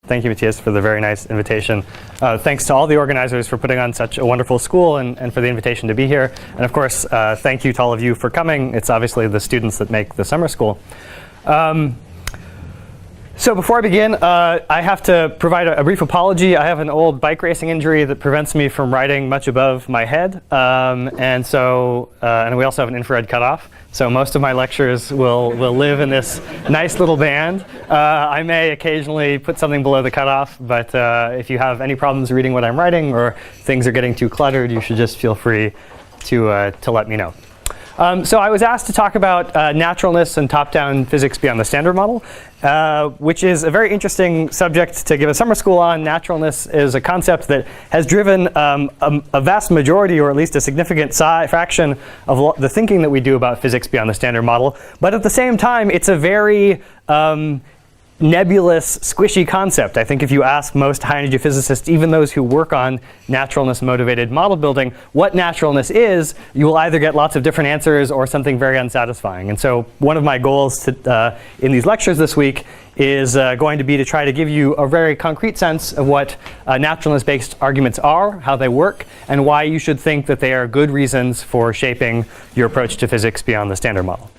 Thank you, Matthias, for the very nice invitation. Thanks to all the organizers for putting on such a wonderful school and for the invitation to be here. And of course, thank you to all of you for coming. It's obviously the students that make the summer school. So before I begin, I have to provide a brief apology. I have an old bike racing injury that prevents me from riding much above my head. And we also have an infrared cutoff. So most of my lectures will live in this nice little band. I may occasionally put something below the cutoff, but if you have any problems reading what I'm writing or things are getting too cluttered, you should just feel free to let me know. So I was asked to talk about naturalness and top-down physics beyond the standard model, which is a very interesting subject to give a summer school on. Naturalness is a concept that has driven a vast majority, or at least a significant fraction, of the thinking that we do about physics beyond the standard model. But at the same time, it's a very nebulous, squishy concept. I think if you ask most high-energy physicists, even those who work on naturalness-motivated model building, what naturalness is, you will either get lots of different answers or something very unsatisfying. And so one of my goals in these lectures this week is going to be to try to give you a very concrete sense of what naturalness-based arguments are, how they work, and why you should think that they are good reasons for shaping your approach to physics beyond the standard model.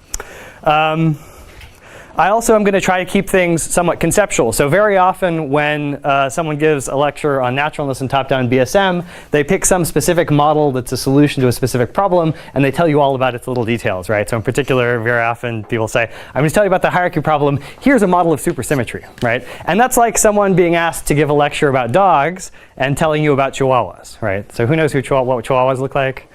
I also am going to try to keep things somewhat conceptual. So very often when someone gives a lecture on naturalness and top-down BSM, they pick some specific model that's a solution to a specific problem, and they tell you all about its little details, right? So in particular, very often people say, I'm going to tell you about the hierarchy problem. Here's a model of supersymmetry, right? And that's like someone being asked to give a lecture about dogs and telling you about chihuahuas, right? So who knows what chihuahuas look like?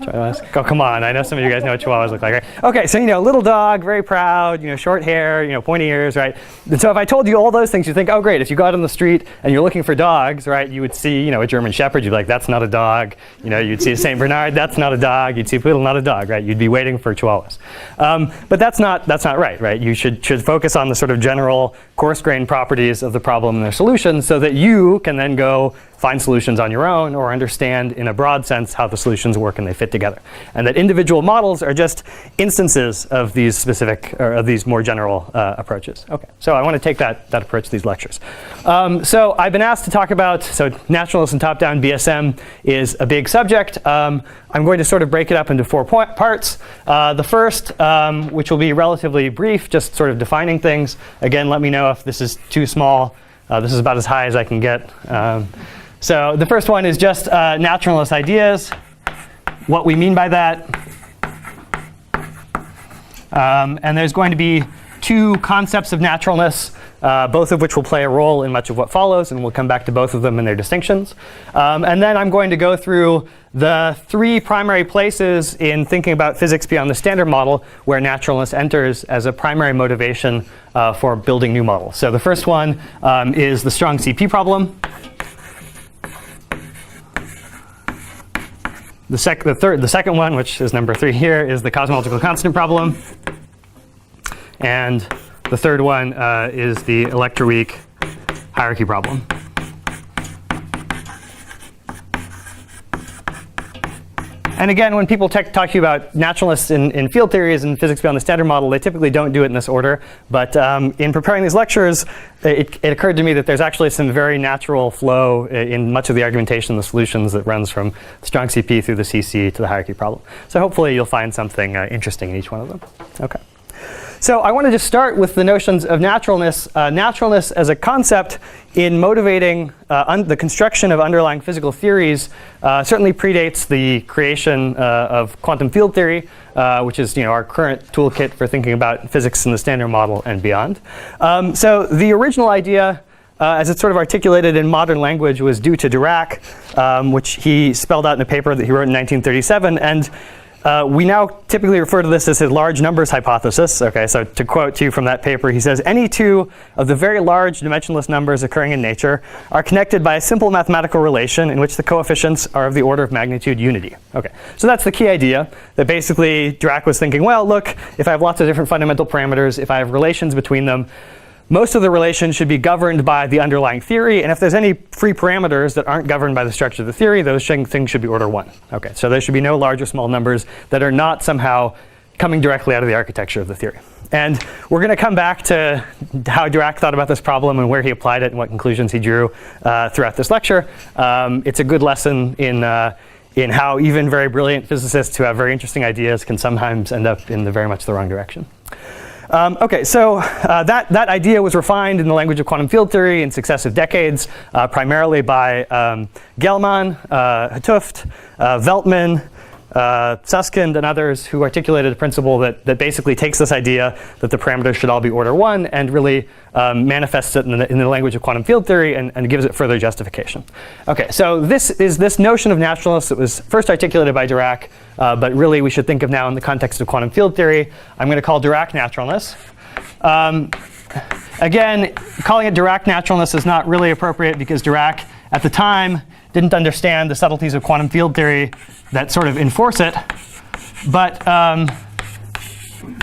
Oh, come on. I know some of you guys know what chihuahuas look like, right? OK, so little dog, very proud, short hair, pointy ears, right? And so if I told you all those things, you'd think, oh, great. If you go out on the street and you're looking for dogs, right, you would see, a German Shepherd. You'd be like, that's not a dog. You'd see a St. Bernard. That's not a dog. You'd see a poodle, not a dog, right? You'd be waiting for chihuahuas. But that's not right? You should focus on the sort of general coarse-grained properties of the problem and their solutions so that you can then go find solutions on your own or understand in a broad sense how the solutions work and they fit together. And that individual models are just instances of these specific, or of these more general approaches. OK, so I want to take that approach to these lectures. So I've been asked to talk about, so naturalness and top-down BSM is a big subject. I'm going to sort of break it up into 4 parts. The first, which will be relatively brief, just sort of defining things. Again, let me know if this is too small. This is about as high as I can get. So the first one is just naturalness ideas, what we mean by that. And there's going to be 2 concepts of naturalness, both of which will play a role in much of what follows, and we'll come back to both of them and their distinctions. And then I'm going to go through the 3 primary places in thinking about physics beyond the standard model where naturalness enters as a primary motivation for building new models. So the first one is the strong CP problem. The second one, which is number 3 here, is the cosmological constant problem. And the third one is the electroweak hierarchy problem. And again, when people talk to you about naturalness in field theories and physics beyond the standard model, they typically don't do it in this order. But in preparing these lectures, it occurred to me that there's actually some very natural flow in much of the argumentation, the solutions that runs from the strong CP through the CC to the hierarchy problem. So hopefully you'll find something interesting in each one of them. OK. So I want to just start with the notions of naturalness. Naturalness as a concept in motivating the construction of underlying physical theories certainly predates the creation of quantum field theory, which is our current toolkit for thinking about physics in the standard model and beyond. So the original idea, as it's sort of articulated in modern language, was due to Dirac, which he spelled out in a paper that he wrote in 1937. And we now typically refer to this as his large numbers hypothesis. OK, so to quote to you from that paper, he says, any 2 of the very large dimensionless numbers occurring in nature are connected by a simple mathematical relation in which the coefficients are of the order of magnitude unity. OK, so that's the key idea, that basically Dirac was thinking, well, look, if I have lots of different fundamental parameters, if I have relations between them, most of the relations should be governed by the underlying theory. And if there's any free parameters that aren't governed by the structure of the theory, those things should be order 1. OK, so there should be no large or small numbers that are not somehow coming directly out of the architecture of the theory. And we're going to come back to how Dirac thought about this problem and where he applied it and what conclusions he drew throughout this lecture. It's a good lesson in how even very brilliant physicists who have very interesting ideas can sometimes end up in very much the wrong direction. OK, so that idea was refined in the language of quantum field theory in successive decades, primarily by Gell-Mann, 't Hooft, Veltman, Susskind, and others who articulated a principle that basically takes this idea that the parameters should all be order 1 and really manifests it in the language of quantum field theory and gives it further justification. OK, so this notion of naturalness that was first articulated by Dirac, but really we should think of now in the context of quantum field theory. I'm going to call Dirac naturalness. Again, calling it Dirac naturalness is not really appropriate because Dirac, at the time, didn't understand the subtleties of quantum field theory that sort of enforce it. But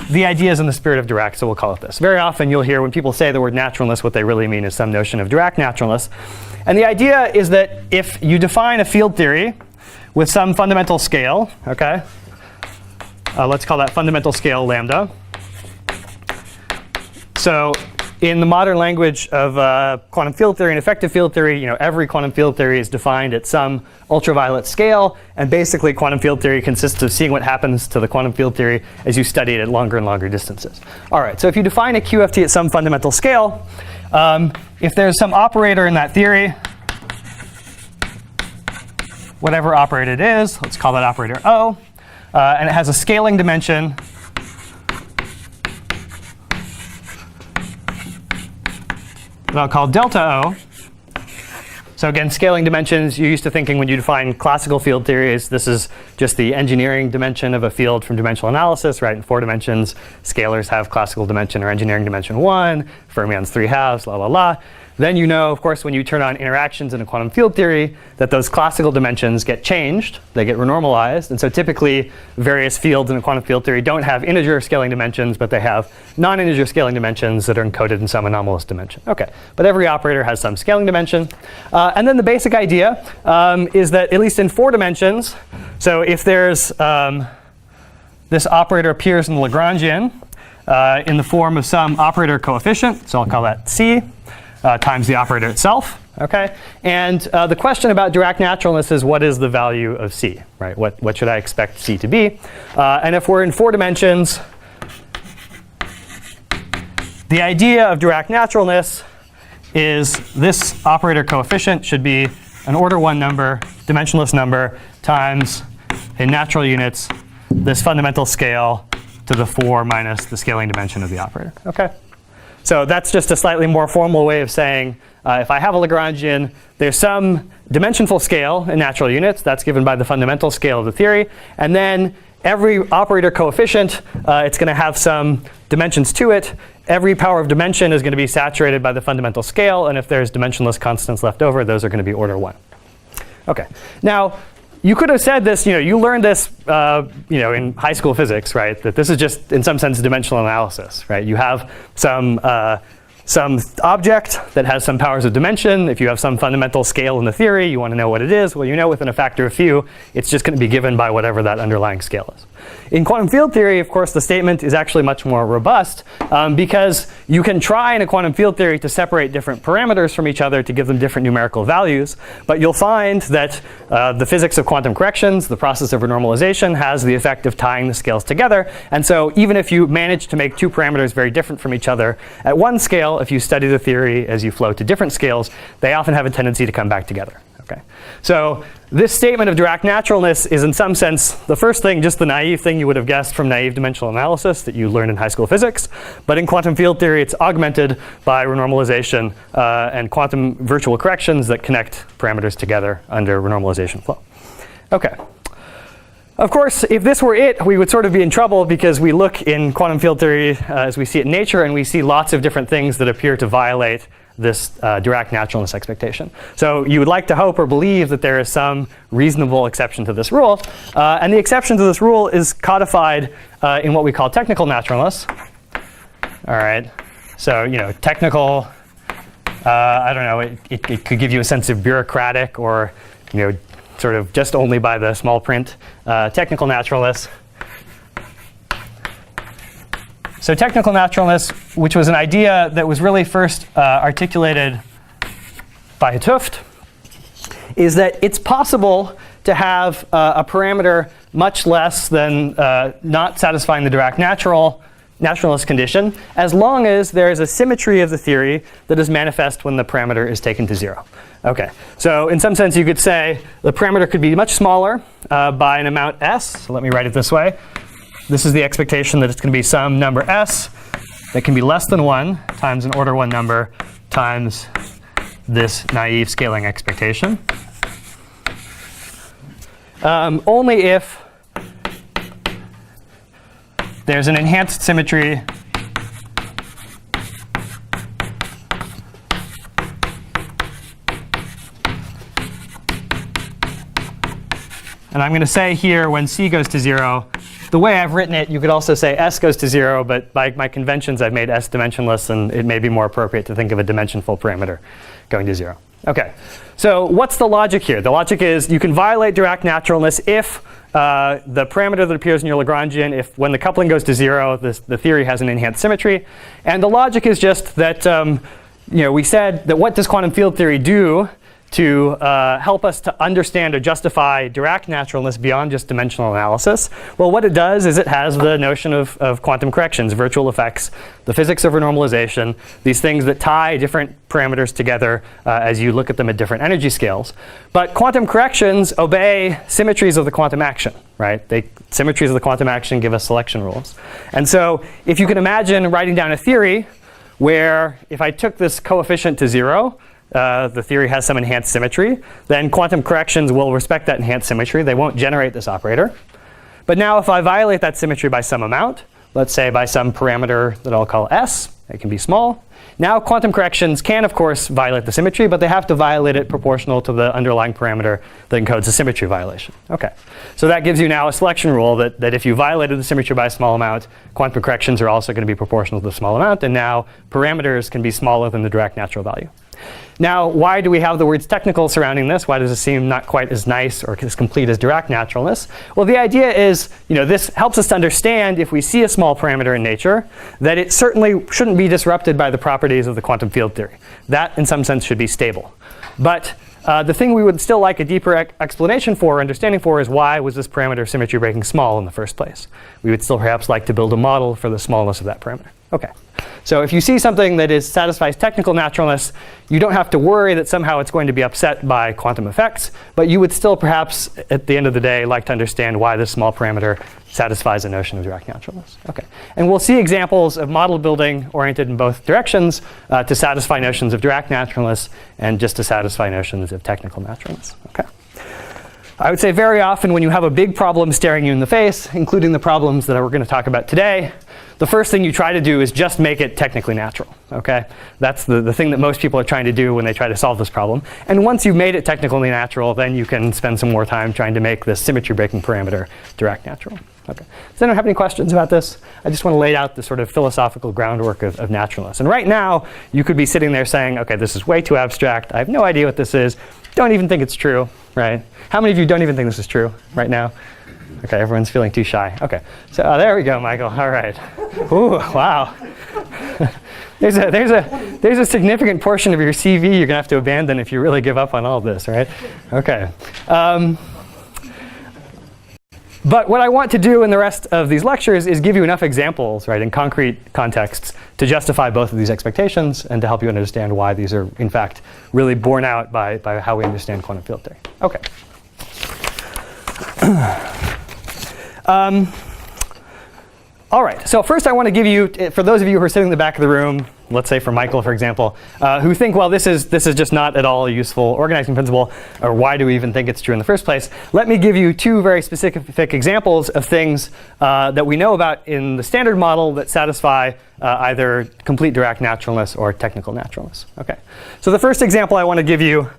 the idea is in the spirit of Dirac, so we'll call it this. Very often you'll hear when people say the word naturalness, what they really mean is some notion of Dirac naturalness. And the idea is that if you define a field theory with some fundamental scale, OK, let's call that fundamental scale lambda. So in the modern language of quantum field theory and effective field theory, every quantum field theory is defined at some ultraviolet scale. And basically, quantum field theory consists of seeing what happens to the quantum field theory as you study it at longer and longer distances. All right, so if you define a QFT at some fundamental scale, if there's some operator in that theory, whatever operator it is, let's call that operator O, and it has a scaling dimension that I'll call delta O. So again, scaling dimensions, you're used to thinking when you define classical field theories, this is just the engineering dimension of a field from dimensional analysis, right? In 4 dimensions, scalars have classical dimension or engineering dimension 1, fermions 3/2, la la la. Then you know, of course, when you turn on interactions in a quantum field theory, that those classical dimensions get changed. They get renormalized. And so typically, various fields in a quantum field theory don't have integer scaling dimensions, but they have non-integer scaling dimensions that are encoded in some anomalous dimension. OK, but every operator has some scaling dimension. And then the basic idea is that at least in 4 dimensions, so if there's this operator appears in the Lagrangian in the form of some operator coefficient, so I'll call that C, times the operator itself. Okay, and the question about Dirac naturalness is what is the value of C, right? What should I expect C to be? And if we're in 4 dimensions, the idea of Dirac naturalness is this operator coefficient should be an order 1 number, dimensionless number, times in natural units this fundamental scale to the 4 minus the scaling dimension of the operator. Okay. So that's just a slightly more formal way of saying if I have a Lagrangian, there's some dimensionful scale in natural units. That's given by the fundamental scale of the theory. And then every operator coefficient, it's going to have some dimensions to it. Every power of dimension is going to be saturated by the fundamental scale. And if there's dimensionless constants left over, those are going to be order 1. OK. Now, you could have said this, you learned this in high school physics, right? That this is just, in some sense, dimensional analysis, right? You have some object that has some powers of dimension. If you have some fundamental scale in the theory, you want to know what it is. Well, you know within a factor of few, it's just going to be given by whatever that underlying scale is. In quantum field theory, of course, the statement is actually much more robust because you can try in a quantum field theory to separate different parameters from each other to give them different numerical values. But you'll find that the physics of quantum corrections, the process of renormalization, has the effect of tying the scales together. And so even if you manage to make 2 parameters very different from each other at one scale, if you study the theory as you flow to different scales, they often have a tendency to come back together. Okay. So this statement of Dirac naturalness is in some sense the first thing, just the naive thing you would have guessed from naive dimensional analysis that you learned in high school physics. But in quantum field theory, it's augmented by renormalization and quantum virtual corrections that connect parameters together under renormalization flow. OK. Of course, if this were it, we would sort of be in trouble because we look in quantum field theory as we see it in nature, and we see lots of different things that appear to violate this Dirac naturalness expectation. So you would like to hope or believe that there is some reasonable exception to this rule. And the exception to this rule is codified in what we call technical naturalness. All right. So technical, I don't know, it could give you a sense of bureaucratic or sort of just only by the small print. Technical naturalness So technical naturalness, which was an idea that was really first articulated by 't Hooft, is that it's possible to have a parameter much less than not satisfying the Dirac naturalness condition, as long as there is a symmetry of the theory that is manifest when the parameter is taken to 0. OK, so in some sense, you could say the parameter could be much smaller by an amount s. So let me write it this way. This is the expectation that it's going to be some number s that can be less than 1 times an order 1 number times this naive scaling expectation. Only if there's an enhanced symmetry and I'm going to say here when c goes to 0, the way I've written it, you could also say s goes to 0, but by my conventions, I've made s dimensionless, and it may be more appropriate to think of a dimensionful parameter going to 0. OK, so what's the logic here? The logic is you can violate Dirac naturalness if the parameter that appears in your Lagrangian, if when the coupling goes to 0, the theory has an enhanced symmetry. And the logic is just that we said that what does quantum field theory do to help us to understand or justify Dirac naturalness beyond just dimensional analysis? Well, what it does is it has the notion of quantum corrections, virtual effects, the physics over normalization, these things that tie different parameters together as you look at them at different energy scales. But quantum corrections obey symmetries of the quantum action, right? Symmetries of the quantum action give us selection rules. And so if you can imagine writing down a theory where if I took this coefficient to 0, the theory has some enhanced symmetry, then quantum corrections will respect that enhanced symmetry. They won't generate this operator. But now if I violate that symmetry by some amount, let's say by some parameter that I'll call s, it can be small. Now quantum corrections can, of course, violate the symmetry, but they have to violate it proportional to the underlying parameter that encodes a symmetry violation. OK, so that gives you now a selection rule that if you violated the symmetry by a small amount, quantum corrections are also going to be proportional to the small amount. And now parameters can be smaller than the Dirac natural value. Now, why do we have the words technical surrounding this? Why does it seem not quite as nice or as complete as Dirac naturalness? Well, the idea is, this helps us to understand if we see a small parameter in nature, that it certainly shouldn't be disrupted by the properties of the quantum field theory. That, in some sense, should be stable. But the thing we would still like a deeper explanation for, or understanding for, is why was this parameter symmetry breaking small in the first place? We would still perhaps like to build a model for the smallness of that parameter. OK. So if you see something that satisfies technical naturalness, you don't have to worry that somehow it's going to be upset by quantum effects. But you would still perhaps, at the end of the day, like to understand why this small parameter satisfies the notion of Dirac naturalness. OK. And we'll see examples of model building oriented in both directions to satisfy notions of Dirac naturalness and just to satisfy notions of technical naturalness. OK. I would say very often when you have a big problem staring you in the face, including the problems that we're going to talk about today, the first thing you try to do is just make it technically natural. OK? That's the thing that most people are trying to do when they try to solve this problem. And once you've made it technically natural, then you can spend some more time trying to make this symmetry breaking parameter Dirac natural. OK. Does anyone have any questions about this? I just want to lay out the sort of philosophical groundwork of naturalness. And right now, you could be sitting there saying, OK, this is way too abstract. I have no idea what this is. Don't even think it's true, right? How many of you don't even think this is true right now? OK, everyone's feeling too shy. OK, so there we go, Michael. All right. Ooh, wow. There's a significant portion of your CV you're going to have to abandon if you really give up on all of this, right? OK. But what I want to do in the rest of these lectures is give you enough examples, right, in concrete contexts to justify both of these expectations and to help you understand why these are, in fact, really borne out by how we understand quantum field theory. OK. All right, so first I want to give you, for those of you who are sitting in the back of the room, let's say for Michael, for example, who think, well, this is just not at all a useful organizing principle, or why do we even think it's true in the first place? Let me give you two very specific examples of things that we know about in the standard model that satisfy either complete Dirac naturalness or technical naturalness. OK, so the first example I want to give you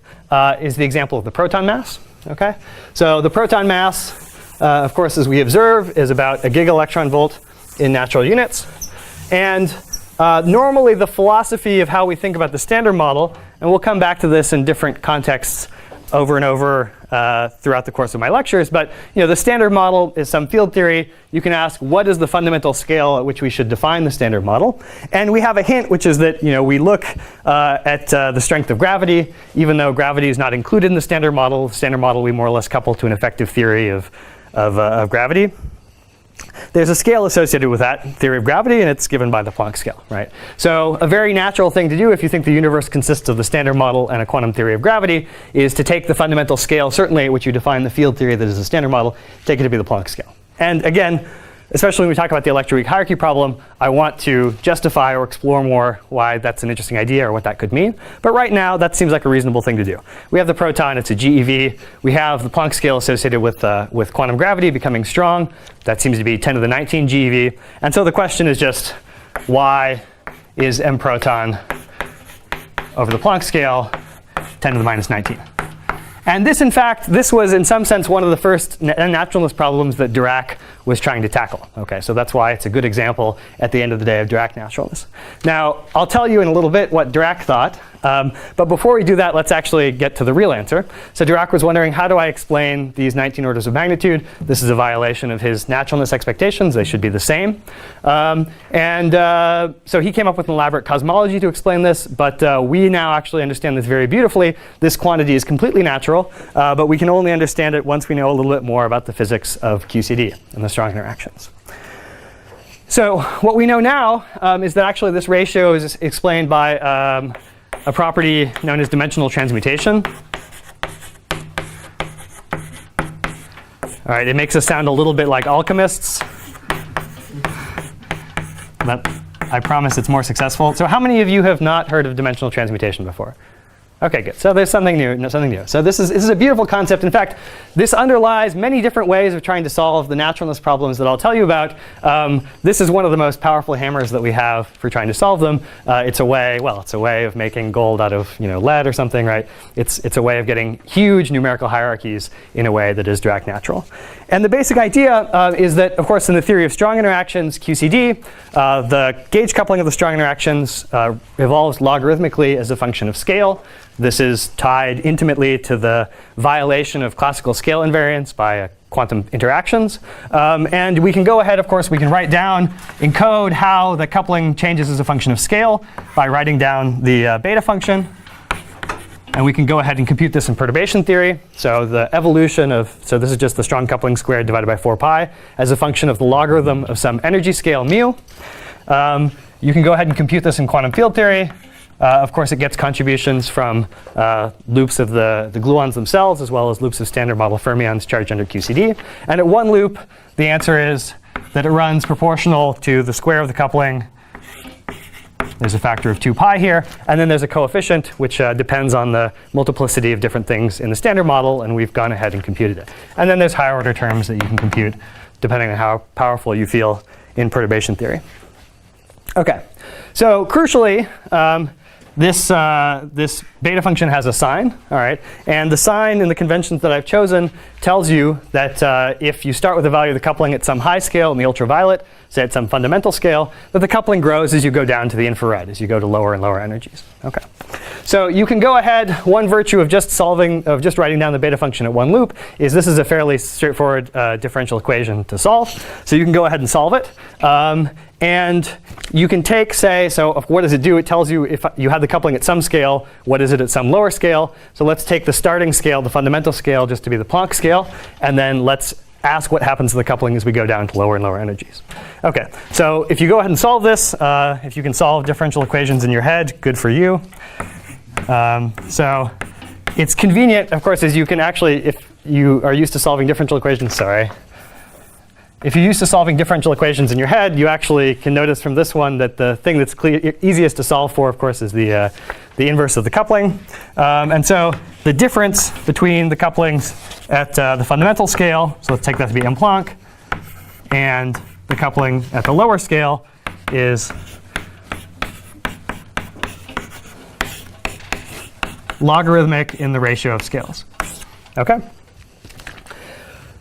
is the example of the proton mass. OK, so the proton mass, of course, as we observe, is about a giga-electron-volt in natural units. And normally the philosophy of how we think about the standard model, and we'll come back to this in different contexts over and over throughout the course of my lectures. But the standard model is some field theory. You can ask, what is the fundamental scale at which we should define the standard model? And we have a hint, which is that we look at the strength of gravity. Even though gravity is not included in the standard model we more or less couple to an effective theory of gravity. There's a scale associated with that theory of gravity, and it's given by the Planck scale, right? So a very natural thing to do if you think the universe consists of the standard model and a quantum theory of gravity is to take the fundamental scale, certainly at which you define the field theory that is the standard model, take it to be the Planck scale. And again, especially when we talk about the electroweak hierarchy problem, I want to justify or explore more why that's an interesting idea or what that could mean. But right now, that seems like a reasonable thing to do. We have the proton, it's a GeV. We have the Planck scale associated with quantum gravity becoming strong. That seems to be 10 to the 19 GeV. And so the question is just, why is m proton over the Planck scale 10 to the minus 19? And this, in fact, this was in some sense one of the first naturalness problems that Dirac was trying to tackle. Okay, so that's why it's a good example at the end of the day of Dirac naturalness. Now, I'll tell you in a little bit what Dirac thought. But before we do that, let's actually get to the real answer. So Dirac was wondering, how do I explain these 19 orders of magnitude? This is a violation of his naturalness expectations. They should be the same. So he came up with an elaborate cosmology to explain this. But we now actually understand this very beautifully. This quantity is completely natural. But we can only understand it once we know a little bit more about the physics of Qcd and the strong interactions. So what we know now is that actually this ratio is explained by a property known as dimensional transmutation. All right, it makes us sound a little bit like alchemists. But I promise it's more successful. So how many of you have not heard of dimensional transmutation before? OK, good. So there's something new. So this is a beautiful concept. In fact, this underlies many different ways of trying to solve the naturalness problems that I'll tell you about. This is one of the most powerful hammers that we have for trying to solve them. It's a way of making gold out of lead or something, right? It's a way of getting huge numerical hierarchies in a way that is Dirac natural. And the basic idea is that, of course, in the theory of strong interactions, Qcd, the gauge coupling of the strong interactions evolves logarithmically as a function of scale. This is tied intimately to the violation of classical scale invariance by quantum interactions. And we can go ahead, of course, we can write down in code how the coupling changes as a function of scale by writing down the beta function. And we can go ahead and compute this in perturbation theory. So the evolution so this is just the strong coupling squared divided by 4 pi as a function of the logarithm of some energy scale mu. You can go ahead and compute this in quantum field theory. Of course, it gets contributions from loops of the gluons themselves, as well as loops of standard model fermions charged under Qcd. And at one loop, the answer is that it runs proportional to the square of the coupling. There's a factor of 2 pi here. And then there's a coefficient, which depends on the multiplicity of different things in the standard model. And we've gone ahead and computed it. And then there's higher order terms that you can compute, depending on how powerful you feel in perturbation theory. OK, so crucially, this beta function has a sign, all right? And the sign in the conventions that I've chosen tells you that if you start with the value of the coupling at some high scale in the ultraviolet, say at some fundamental scale, that the coupling grows as you go down to the infrared, as you go to lower and lower energies. Okay. So you can go ahead. One virtue of just writing down the beta function at one loop is this is a fairly straightforward differential equation to solve. So you can go ahead and solve it. And you can take, so what does it do? It tells you if you have the coupling at some scale, what is it at some lower scale? So let's take the starting scale, the fundamental scale, just to be the Planck scale. And then let's ask what happens to the coupling as we go down to lower and lower energies. OK, so if you go ahead and solve this, if you can solve differential equations in your head, good for you. So it's convenient, of course, as you can actually, if you are used to solving differential equations, if you're used to solving differential equations in your head, you actually can notice from this one that the thing that's easiest to solve for, of course, is the inverse of the coupling. And so the difference between the couplings at the fundamental scale, so let's take that to be m Planck, and the coupling at the lower scale is logarithmic in the ratio of scales. OK?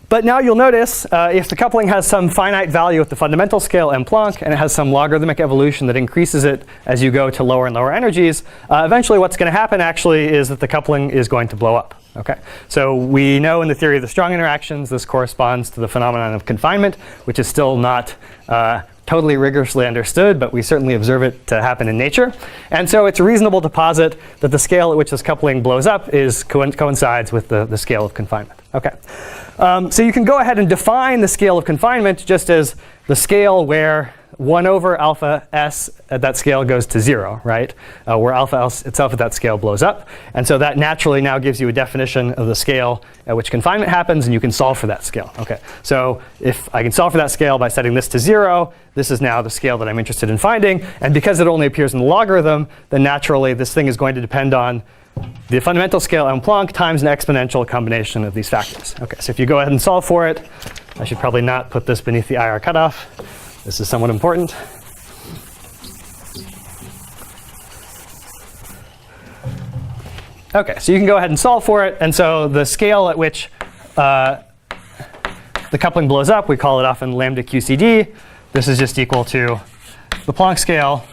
But now you'll notice if the coupling has some finite value at the fundamental scale m Planck, and it has some logarithmic evolution that increases it as you go to lower and lower energies, eventually what's going to happen actually is that the coupling is going to blow up. Okay, so we know in the theory of the strong interactions this corresponds to the phenomenon of confinement, which is still not totally rigorously understood, but we certainly observe it to happen in nature. And so it's reasonable to posit that the scale at which this coupling blows up coincides with the scale of confinement. Okay, so you can go ahead and define the scale of confinement just as the scale where 1 over alpha s at that scale goes to 0, right? Where alpha s itself at that scale blows up. And so that naturally now gives you a definition of the scale at which confinement happens, and you can solve for that scale. Okay, so if I can solve for that scale by setting this to 0, this is now the scale that I'm interested in finding. And because it only appears in the logarithm, then naturally this thing is going to depend on the fundamental scale m Planck times an exponential combination of these factors. Okay, so if you go ahead and solve for it, I should probably not put this beneath the IR cutoff. This is somewhat important. Okay, so you can go ahead and solve for it. And so the scale at which the coupling blows up, we call it often lambda Qcd. This is just equal to the Planck scale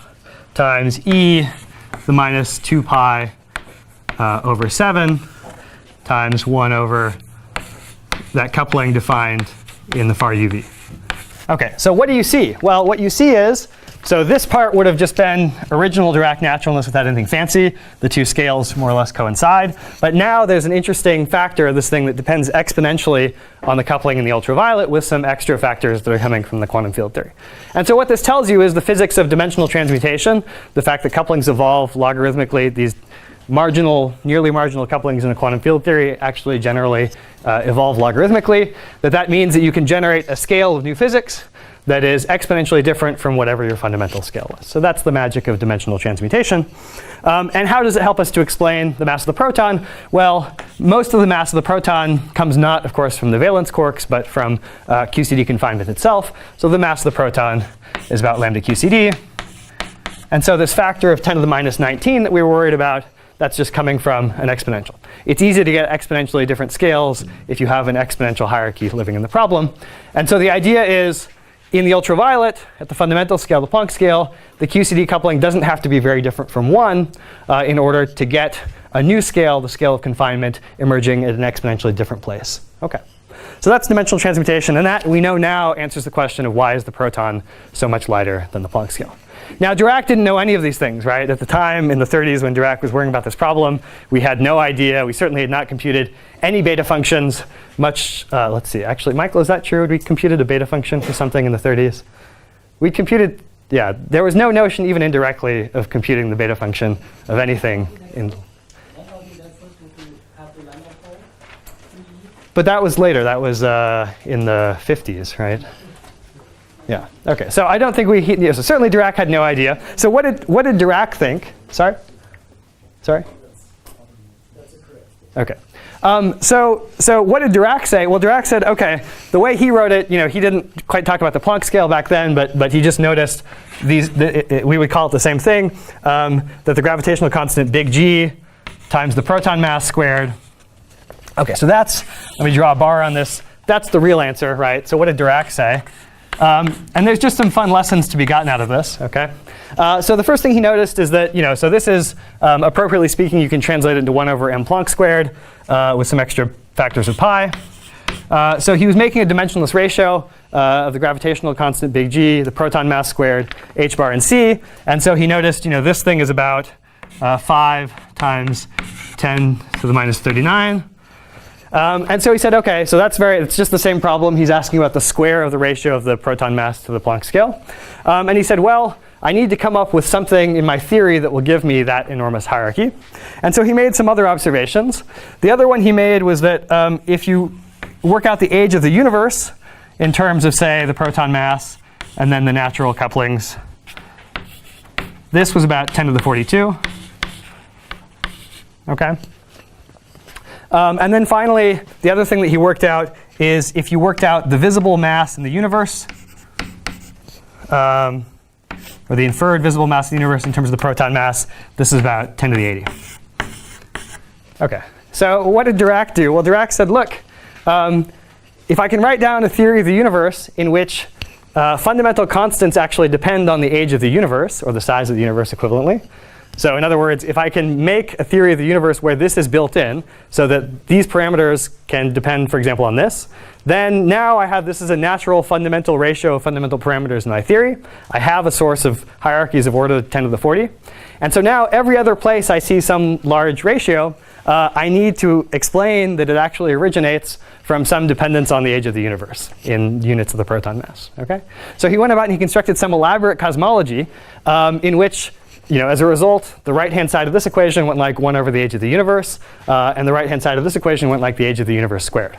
times e to the minus 2 pi over 7 times 1 over that coupling defined in the far UV. Okay, so what do you see? Well, what you see is, so this part would have just been original Dirac naturalness without anything fancy. The two scales more or less coincide. But now there's an interesting factor of this thing that depends exponentially on the coupling in the ultraviolet with some extra factors that are coming from the quantum field theory. And so what this tells you is the physics of dimensional transmutation, the fact that couplings evolve logarithmically, these nearly marginal couplings in a quantum field theory actually generally evolve logarithmically, that means that you can generate a scale of new physics that is exponentially different from whatever your fundamental scale was. So that's the magic of dimensional transmutation. And how does it help us to explain the mass of the proton? Well, most of the mass of the proton comes not, of course, from the valence quarks, but from Qcd confinement itself. So the mass of the proton is about lambda Qcd. And so this factor of 10 to the minus 19 that we were worried about, that's just coming from an exponential. It's easy to get exponentially different scales if you have an exponential hierarchy living in the problem. And so the idea is, in the ultraviolet, at the fundamental scale, the Planck scale, the Qcd coupling doesn't have to be very different from 1 in order to get a new scale, the scale of confinement, emerging at an exponentially different place. Okay, so that's dimensional transmutation. And that, we know now, answers the question of why is the proton so much lighter than the Planck scale. Now, Dirac didn't know any of these things, right? At the time, in the 30s, when Dirac was worrying about this problem, we had no idea. We certainly had not computed any beta functions much. Let's see. Actually, Michael, is that true? We computed a beta function for something in the 30s? We computed, yeah. There was no notion, even indirectly, of computing the beta function of anything. But that was later. That was in the 50s, right? Yeah. Okay. So I don't think so certainly Dirac had no idea. So what did Dirac think? Sorry. Okay. So what did Dirac say? Well, Dirac said, okay, the way he wrote it, he didn't quite talk about the Planck scale back then, but he just noticed these. We would call it the same thing, that the gravitational constant big G times the proton mass squared. Okay. So let me draw a bar on this. That's the real answer, right? So what did Dirac say? And there's just some fun lessons to be gotten out of this. Okay, so the first thing he noticed is that so this is appropriately speaking, you can translate it into 1 over m Planck squared with some extra factors of pi. So he was making a dimensionless ratio of the gravitational constant big G, the proton mass squared, h bar and c, and so he noticed this thing is about 5 times 10 to the minus 39. And so he said, okay, so it's just the same problem. He's asking about the square of the ratio of the proton mass to the Planck scale. And he said, well, I need to come up with something in my theory that will give me that enormous hierarchy. And so he made some other observations. The other one he made was that if you work out the age of the universe in terms of, say, the proton mass and then the natural couplings, this was about 10 to the 42. Okay. And then finally, the other thing that he worked out is if you worked out the visible mass in the universe, or the inferred visible mass in the universe in terms of the proton mass, this is about 10 to the 80. OK, so what did Dirac do? Well, Dirac said, look, if I can write down a theory of the universe in which fundamental constants actually depend on the age of the universe, or the size of the universe equivalently. So in other words, if I can make a theory of the universe where this is built in, so that these parameters can depend, for example, on this, then now I have this as a natural fundamental ratio of fundamental parameters in my theory. I have a source of hierarchies of order 10 to the 40. And so now every other place I see some large ratio, I need to explain that it actually originates from some dependence on the age of the universe in units of the proton mass. Okay? So he went about and he constructed some elaborate cosmology in which, as a result, the right-hand side of this equation went like 1 over the age of the universe, and the right-hand side of this equation went like the age of the universe squared.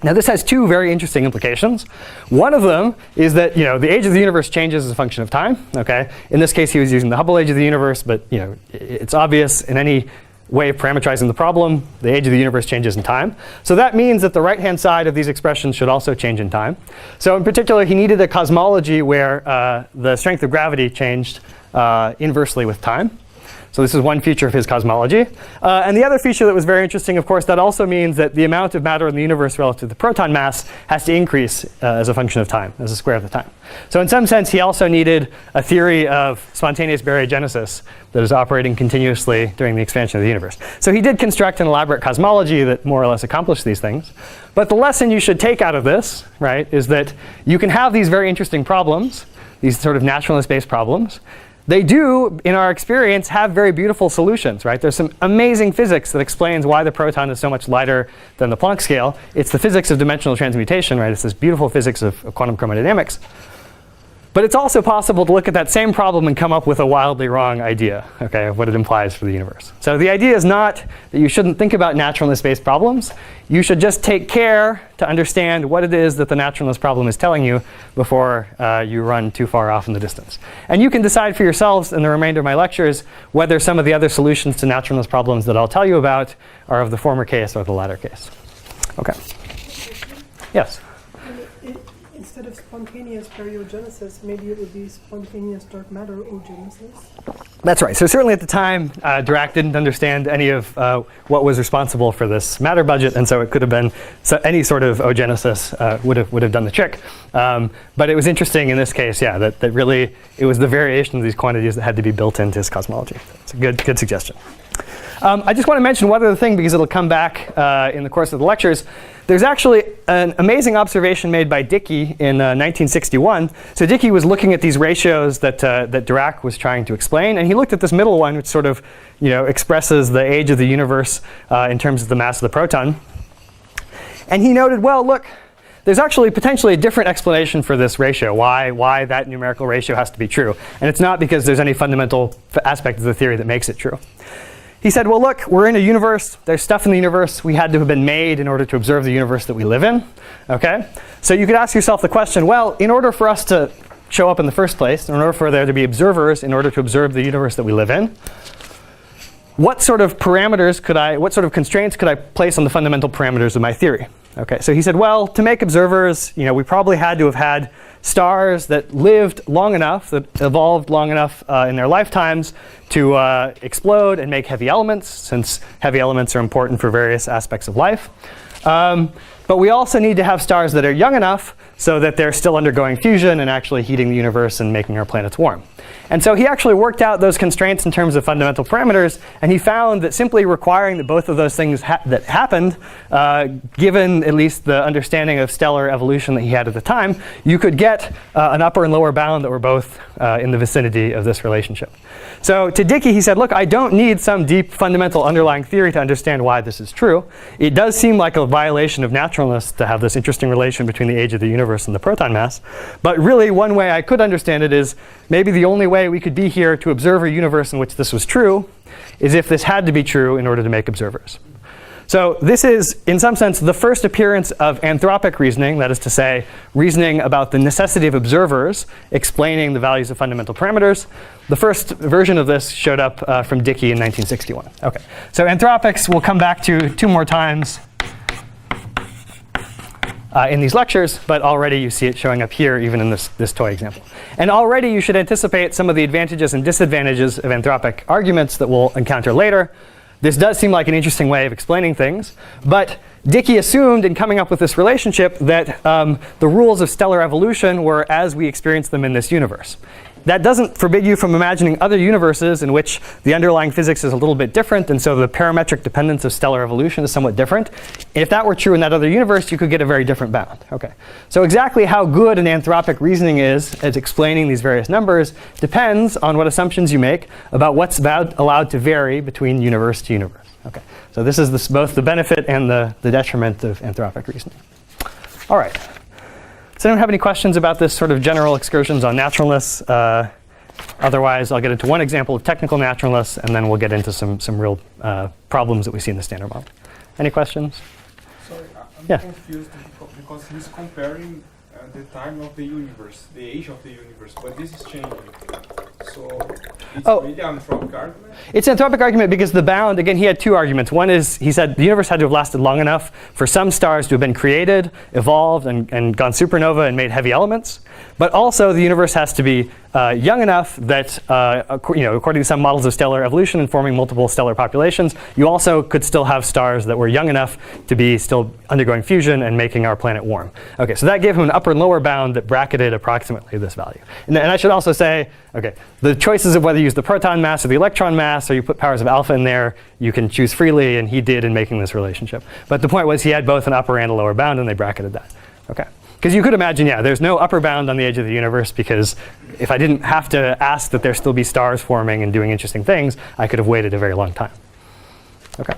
Now this has two very interesting implications. One of them is that the age of the universe changes as a function of time. Okay? In this case, he was using the Hubble age of the universe, but it's obvious in any way of parameterizing the problem, the age of the universe changes in time. So that means that the right-hand side of these expressions should also change in time. So in particular, he needed a cosmology where the strength of gravity changed inversely with time. So this is one feature of his cosmology. And the other feature that was very interesting, of course, that also means that the amount of matter in the universe relative to the proton mass has to increase as a function of time, as a square of the time. So in some sense, he also needed a theory of spontaneous baryogenesis that is operating continuously during the expansion of the universe. So he did construct an elaborate cosmology that more or less accomplished these things. But the lesson you should take out of this, right, is that you can have these very interesting problems, these sort of naturalness-based problems. They do, in our experience, have very beautiful solutions, right? There's some amazing physics that explains why the proton is so much lighter than the Planck scale. It's the physics of dimensional transmutation, right? It's this beautiful physics of quantum chromodynamics. But it's also possible to look at that same problem and come up with a wildly wrong idea, okay, of what it implies for the universe. So the idea is not that you shouldn't think about naturalness-based problems. You should just take care to understand what it is that the naturalness problem is telling you before you run too far off in the distance. And you can decide for yourselves in the remainder of my lectures whether some of the other solutions to naturalness problems that I'll tell you about are of the former case or the latter case. Okay. Yes? Instead of spontaneous baryogenesis, maybe it would be spontaneous dark matter ogenesis. That's right. So certainly at the time, Dirac didn't understand any of what was responsible for this matter budget, and so it could have been any sort of ogenesis would have done the trick. But it was interesting in this case, yeah, that really it was the variation of these quantities that had to be built into his cosmology. It's a good suggestion. I just want to mention one other thing because it'll come back in the course of the lectures. There's actually an amazing observation made by Dickey in 1961. So Dickey was looking at these ratios that Dirac was trying to explain, and he looked at this middle one, which sort of expresses the age of the universe in terms of the mass of the proton. And he noted, well, look, there's actually potentially a different explanation for this ratio, why that numerical ratio has to be true. And it's not because there's any fundamental aspect of the theory that makes it true. He said, well, look, we're in a universe. There's stuff in the universe we had to have been made in order to observe the universe that we live in. Okay? So you could ask yourself the question, well, in order for us to show up in the first place, in order for there to be observers in order to observe the universe that we live in, what sort of parameters what sort of constraints could I place on the fundamental parameters of my theory? Okay, so he said, well, to make observers, we probably had to have had stars that lived long enough, that evolved long enough in their lifetimes to explode and make heavy elements, since heavy elements are important for various aspects of life. But we also need to have stars that are young enough so that they're still undergoing fusion and actually heating the universe and making our planets warm. And so he actually worked out those constraints in terms of fundamental parameters, and he found that simply requiring that both of those things that happened, given at least the understanding of stellar evolution that he had at the time, you could get an upper and lower bound that were both in the vicinity of this relationship. So to Dickey, he said, look, I don't need some deep fundamental underlying theory to understand why this is true. It does seem like a violation of naturalness to have this interesting relation between the age of the universe and the proton mass. But really, one way I could understand it is maybe the only way we could be here to observe a universe in which this was true is if this had to be true in order to make observers. So this is, in some sense, the first appearance of anthropic reasoning, that is to say, reasoning about the necessity of observers explaining the values of fundamental parameters. The first version of this showed up from Dickey in 1961. Okay, so anthropics we'll come back to 2 more times in these lectures, but already you see it showing up here, even in this toy example. And already you should anticipate some of the advantages and disadvantages of anthropic arguments that we'll encounter later. this does seem like an interesting way of explaining things. But Dickey assumed in coming up with this relationship that the rules of stellar evolution were as we experience them in this universe. That doesn't forbid you from imagining other universes in which the underlying physics is a little bit different, and so the parametric dependence of stellar evolution is somewhat different. If that were true in that other universe, you could get a very different bound. Okay. So exactly how good an anthropic reasoning is at explaining these various numbers depends on what assumptions you make about what's allowed to vary between universe to universe. Okay. So this is both the benefit and the detriment of anthropic reasoning. All right. Does anyone have any questions about this sort of general excursions on naturalness? Otherwise, I'll get into one example of technical naturalness, and then we'll get into some real problems that we see in the standard model. Any questions? Sorry, I'm Yeah. confused because he's comparing the time of the universe, the age of the universe, but this is changing. So it's really an anthropic argument? It's an anthropic argument because the bound, again, he had two arguments. One is he said the universe had to have lasted long enough for some stars to have been created, evolved, and gone supernova and made heavy elements. But also the universe has to be young enough that, according to some models of stellar evolution and forming multiple stellar populations, you also could still have stars that were young enough to be still undergoing fusion and making our planet warm. Okay, so that gave him an upper and lower bound that bracketed approximately this value. And I should also say, okay, the choices of whether you use the proton mass or the electron mass, or you put powers of alpha in there, you can choose freely, and he did in making this relationship. But the point was he had both an upper and a lower bound, and they bracketed that. Okay. Because you could imagine, yeah, there's no upper bound on the edge of the universe, because if I didn't have to ask that there still be stars forming and doing interesting things, I could have waited a very long time. Okay.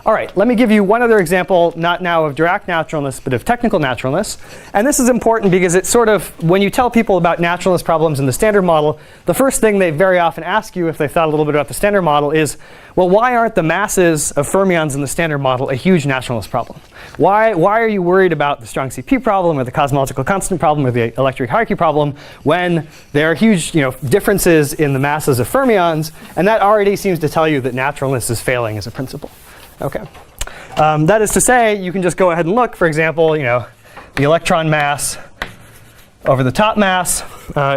All right, let me give you one other example, not now of Dirac naturalness, but of technical naturalness. And this is important because it's sort of, when you tell people about naturalness problems in the standard model, the first thing they very often ask you if they thought a little bit about the standard model is, well, why aren't the masses of fermions in the standard model a huge naturalness problem? Why are you worried about the strong CP problem or the cosmological constant problem or the electric hierarchy problem when there are huge differences in the masses of fermions? And that already seems to tell you that naturalness is failing as a principle. Okay. That is to say, you can just go ahead and look, for example, the electron mass over the top mass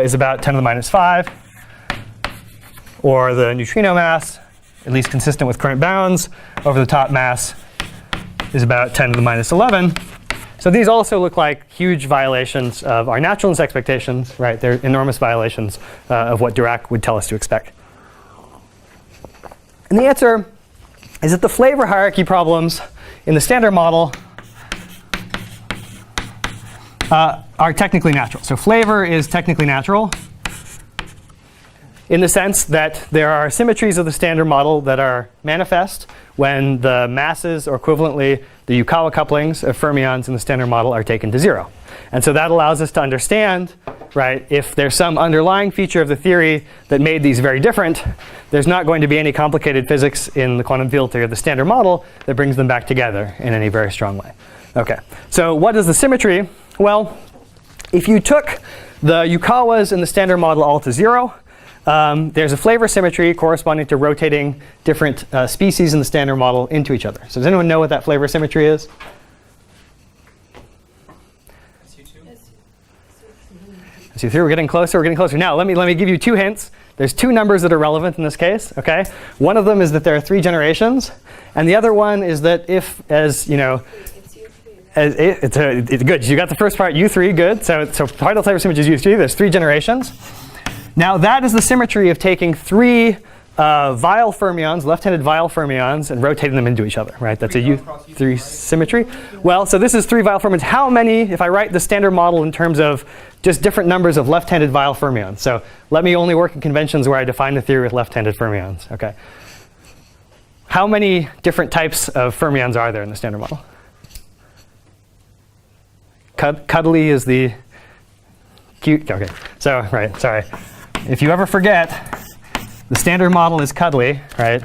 is about 10 to the minus 5. Or the neutrino mass, at least consistent with current bounds, over the top mass is about 10 to the minus 11. So these also look like huge violations of our naturalness expectations, right? They're enormous violations of what Dirac would tell us to expect. And the answer is that the flavor hierarchy problems in the standard model are technically natural. So flavor is technically natural in the sense that there are symmetries of the standard model that are manifest when the masses, or equivalently the Yukawa couplings of fermions in the standard model, are taken to 0. And so that allows us to understand, right, if there's some underlying feature of the theory that made these very different, there's not going to be any complicated physics in the quantum field theory of the standard model that brings them back together in any very strong way. Okay, so what is the symmetry? Well, if you took the Yukawas in the standard model all to 0, there's a flavor symmetry corresponding to rotating different species in the standard model into each other. So does anyone know what that flavor symmetry is? SU3, we're getting closer, we're getting closer. Now, let me give you two hints. There's two numbers that are relevant in this case, okay? One of them is that there are 3 generations, and the other one is that if, as you know, it's good. You got the first part, U3, good. So partial flavor symmetry is U3. There's 3 generations. Now, that is the symmetry of taking 3 vial fermions, left-handed vial fermions, and rotating them into each other, right? That's a U3 symmetry. Well, so this is 3 vial fermions. How many, if I write the standard model in terms of just different numbers of left-handed vial fermions? So let me only work in conventions where I define the theory with left-handed fermions, okay? How many different types of fermions are there in the standard model? Cuddly is the cute, okay. So, right, sorry. If you ever forget, the standard model is cuddly, right?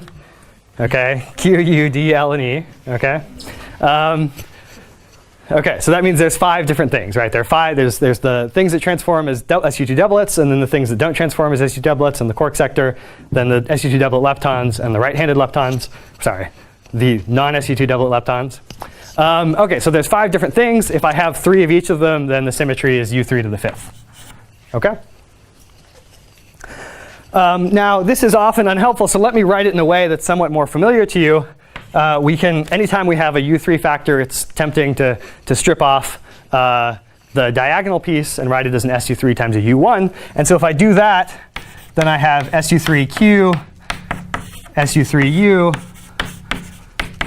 Okay, Q, U, D, L, and E, okay? Okay, so that means there's 5 different things, right? There are 5, there's the things that transform as SU2 doublets, and then the things that don't transform as SU doublets in the quark sector, then the SU2 doublet leptons and the right-handed leptons, sorry, the non-SU2 doublet leptons. Okay, so there's 5 different things. If I have 3 of each of them, then the symmetry is U3 to the 5th, okay? Now, this is often unhelpful, so let me write it in a way that's somewhat more familiar to you. We can, anytime we have a U3 factor, it's tempting to strip off the diagonal piece and write it as an SU3 times a U1. And so if I do that, then I have SU3Q, SU3U,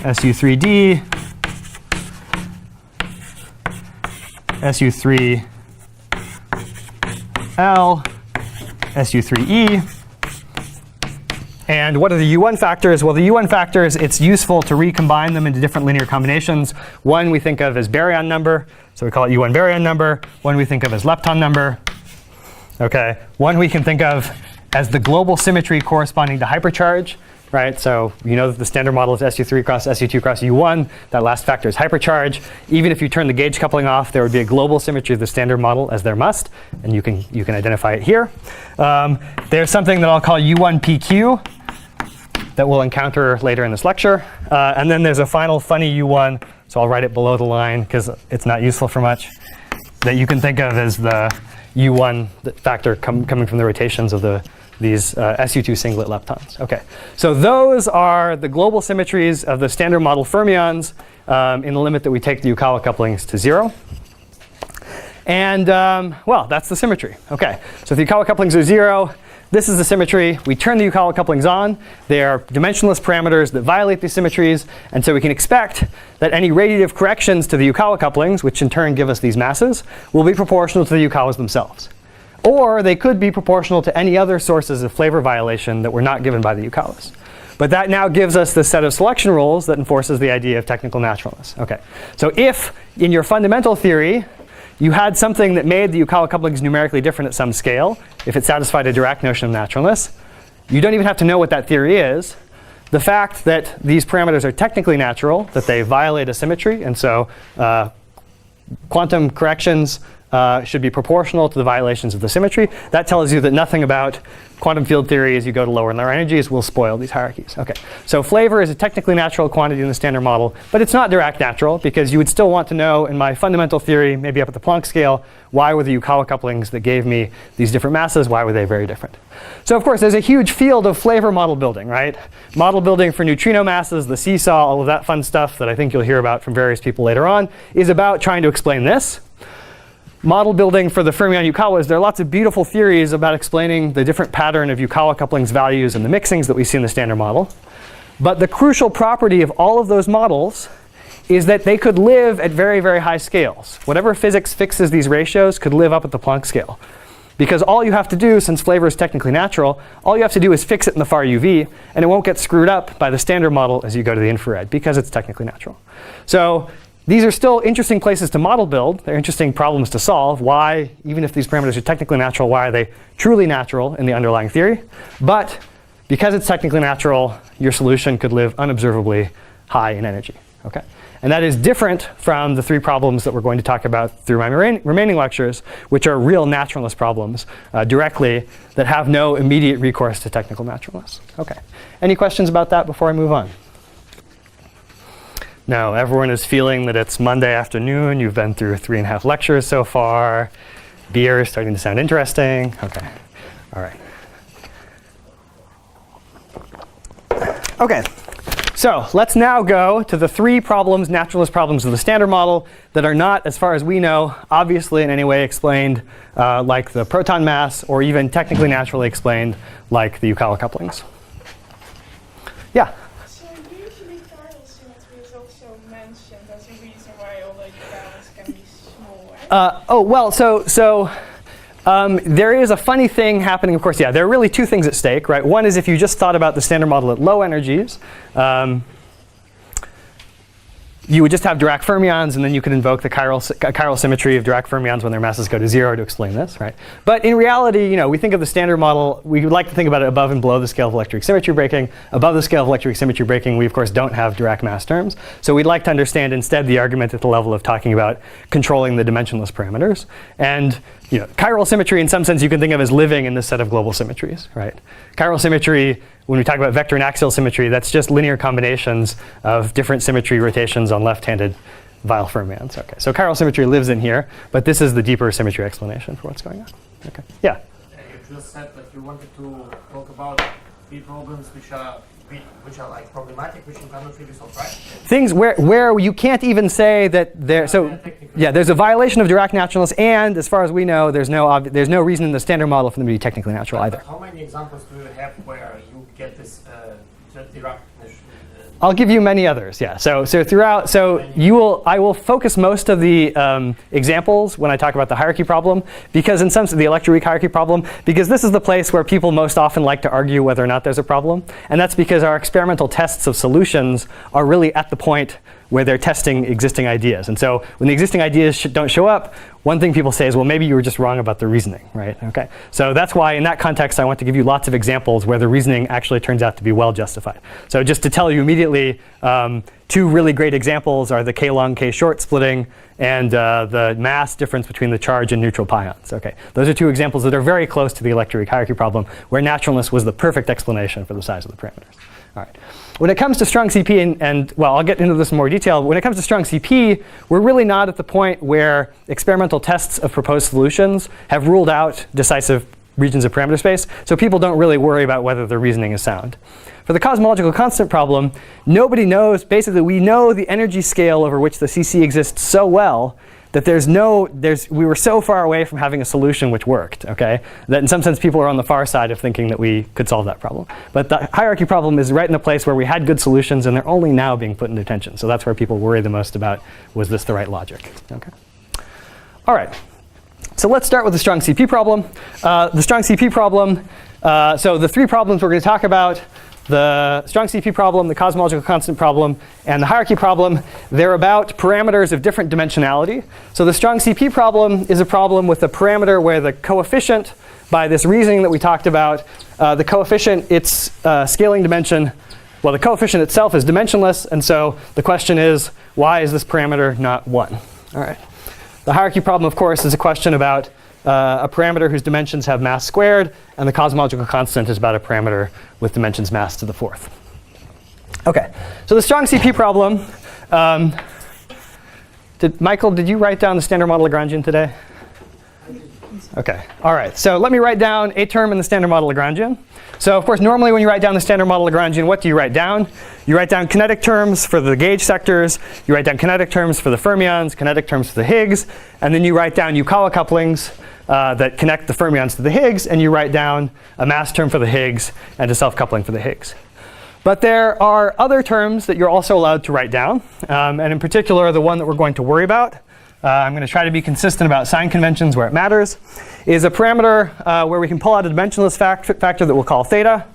SU3D, SU3L, SU3E. And what are the U1 factors? Well, the U1 factors, it's useful to recombine them into different linear combinations. One we think of as baryon number, so we call it U1 baryon number. One we think of as lepton number. Okay. One we can think of as the global symmetry corresponding to hypercharge, right? So you know that the standard model is SU3 cross SU2 cross U1. That last factor is hypercharge. Even if you turn the gauge coupling off, there would be a global symmetry of the standard model, as there must, and you can identify it here. There's something that I'll call U1PQ that we'll encounter later in this lecture. And then there's a final funny U1, so I'll write it below the line because it's not useful for much, that you can think of as the U1 factor coming from the rotations of these SU2 singlet leptons. Okay, so those are the global symmetries of the standard model fermions in the limit that we take the Yukawa couplings to 0. And well, that's the symmetry. Okay, so if the Yukawa couplings are 0, this is the symmetry. We turn the Yukawa couplings on. They are dimensionless parameters that violate these symmetries. And so we can expect that any radiative corrections to the Yukawa couplings, which in turn give us these masses, will be proportional to the Yukawas themselves. Or they could be proportional to any other sources of flavor violation that were not given by the Yukawas. But that now gives us this set of selection rules that enforces the idea of technical naturalness. Okay, so if in your fundamental theory you had something that made the Yukawa couplings numerically different at some scale, if it satisfied a Dirac notion of naturalness, you don't even have to know what that theory is. The fact that these parameters are technically natural, that they violate a symmetry, and so quantum corrections should be proportional to the violations of the symmetry. That tells you that nothing about quantum field theory as you go to lower and lower energies will spoil these hierarchies. Okay, so flavor is a technically natural quantity in the standard model, but it's not Dirac natural because you would still want to know in my fundamental theory, maybe up at the Planck scale, why were the Yukawa couplings that gave me these different masses, why were they very different? So of course, there's a huge field of flavor model building, right? Model building for neutrino masses, the seesaw, all of that fun stuff that I think you'll hear about from various people later on is about trying to explain this. Model building for the fermion Yukawas, there are lots of beautiful theories about explaining the different pattern of Yukawa couplings values and the mixings that we see in the standard model. But the crucial property of all of those models is that they could live at very, very high scales. Whatever physics fixes these ratios could live up at the Planck scale. Because all you have to do, since flavor is technically natural, all you have to do is fix it in the far UV, and it won't get screwed up by the standard model as you go to the infrared, because it's technically natural. So these are still interesting places to model build. They're interesting problems to solve. Why, even if these parameters are technically natural, why are they truly natural in the underlying theory? But because it's technically natural, your solution could live unobservably high in energy. Okay? And that is different from the three problems that we're going to talk about through my remaining lectures, which are real naturalness problems directly that have no immediate recourse to technical naturalness. Okay. Any questions about that before I move on? No, everyone is feeling that it's Monday afternoon. You've been through 3.5 lectures so far. Beer is starting to sound interesting. Okay, all right. Okay, so let's now go to the three problems, naturalist problems of the standard model that are not, as far as we know, obviously in any way explained like the proton mass, or even technically naturally explained like the Yukawa couplings. Yeah? Oh, well, so there is a funny thing happening. Of course, yeah, there are really two things at stake, right? One is if you just thought about the standard model at low energies, you would just have Dirac fermions, and then you could invoke the chiral symmetry of Dirac fermions when their masses go to 0 to explain this, right? But in reality, you know, we think of the standard model, we would like to think about it above and below the scale of electric symmetry breaking. Above the scale of electric symmetry breaking, we of course don't have Dirac mass terms. So we'd like to understand instead the argument at the level of talking about controlling the dimensionless parameters. And you know, chiral symmetry in some sense you can think of as living in this set of global symmetries, right? Chiral symmetry, when we talk about vector and axial symmetry, that's just linear combinations of different symmetry rotations on left-handed Weyl fermions. Okay, so chiral symmetry lives in here, but this is the deeper symmetry explanation for what's going on. Okay, yeah? If just said that you wanted to talk about the problems which are like problematic, which you cannot really solve, right? Things where you can't even say that there. So yeah, there's a violation of Dirac naturalness, and as far as we know, there's no reason in the standard model for them to be technically natural either. How many examples do you have where you get this Dirac? I'll give you many others. Yeah. So throughout, I will focus most of the examples when I talk about the hierarchy problem, because in some sense the electroweak hierarchy problem, because this is the place where people most often like to argue whether or not there's a problem, and that's because our experimental tests of solutions are really at the point where they're testing existing ideas. And so when the existing ideas don't show up, one thing people say is, well, maybe you were just wrong about the reasoning, right? Okay. So that's why in that context, I want to give you lots of examples where the reasoning actually turns out to be well justified. So just to tell you immediately, two really great examples are the K long K short splitting and the mass difference between the charge and neutral pions. Okay. Those are two examples that are very close to the electroweak hierarchy problem, where naturalness was the perfect explanation for the size of the parameters. All right. When it comes to strong CP, and well, I'll get into this in more detail. When it comes to strong CP, we're really not at the point where experimental tests of proposed solutions have ruled out decisive regions of parameter space. So people don't really worry about whether the reasoning is sound. For the cosmological constant problem, nobody knows. Basically, we know the energy scale over which the CC exists so well that we were so far away from having a solution which worked, okay, that in some sense people are on the far side of thinking that we could solve that problem. But the hierarchy problem is right in the place where we had good solutions and they're only now being put into tension. So that's where people worry the most about, was this the right logic? Okay. All right. So let's start with the strong CP problem. The strong CP problem, so the three problems we're going to talk about, the strong CP problem, the cosmological constant problem, and the hierarchy problem, they're about parameters of different dimensionality. So the strong CP problem is a problem with a parameter where the coefficient, by this reasoning that we talked about, the coefficient, its scaling dimension, well, the coefficient itself is dimensionless. And so the question is, why is this parameter not 1? All right. The hierarchy problem, of course, is a question about a parameter whose dimensions have mass squared, and the cosmological constant is about a parameter with dimensions mass to the 4th. Okay, so the strong CP problem. Michael, did you write down the standard model Lagrangian today? Okay, all right. So let me write down a term in the standard model Lagrangian. So of course, normally when you write down the standard model Lagrangian, what do you write down? You write down kinetic terms for the gauge sectors. You write down kinetic terms for the fermions, kinetic terms for the Higgs, and then you write down Yukawa couplings that connect the fermions to the Higgs, and you write down a mass term for the Higgs and a self-coupling for the Higgs. But there are other terms that you're also allowed to write down, and in particular, the one that we're going to worry about, I'm going to try to be consistent about sign conventions where it matters, is a parameter where we can pull out a dimensionless factor that we'll call theta.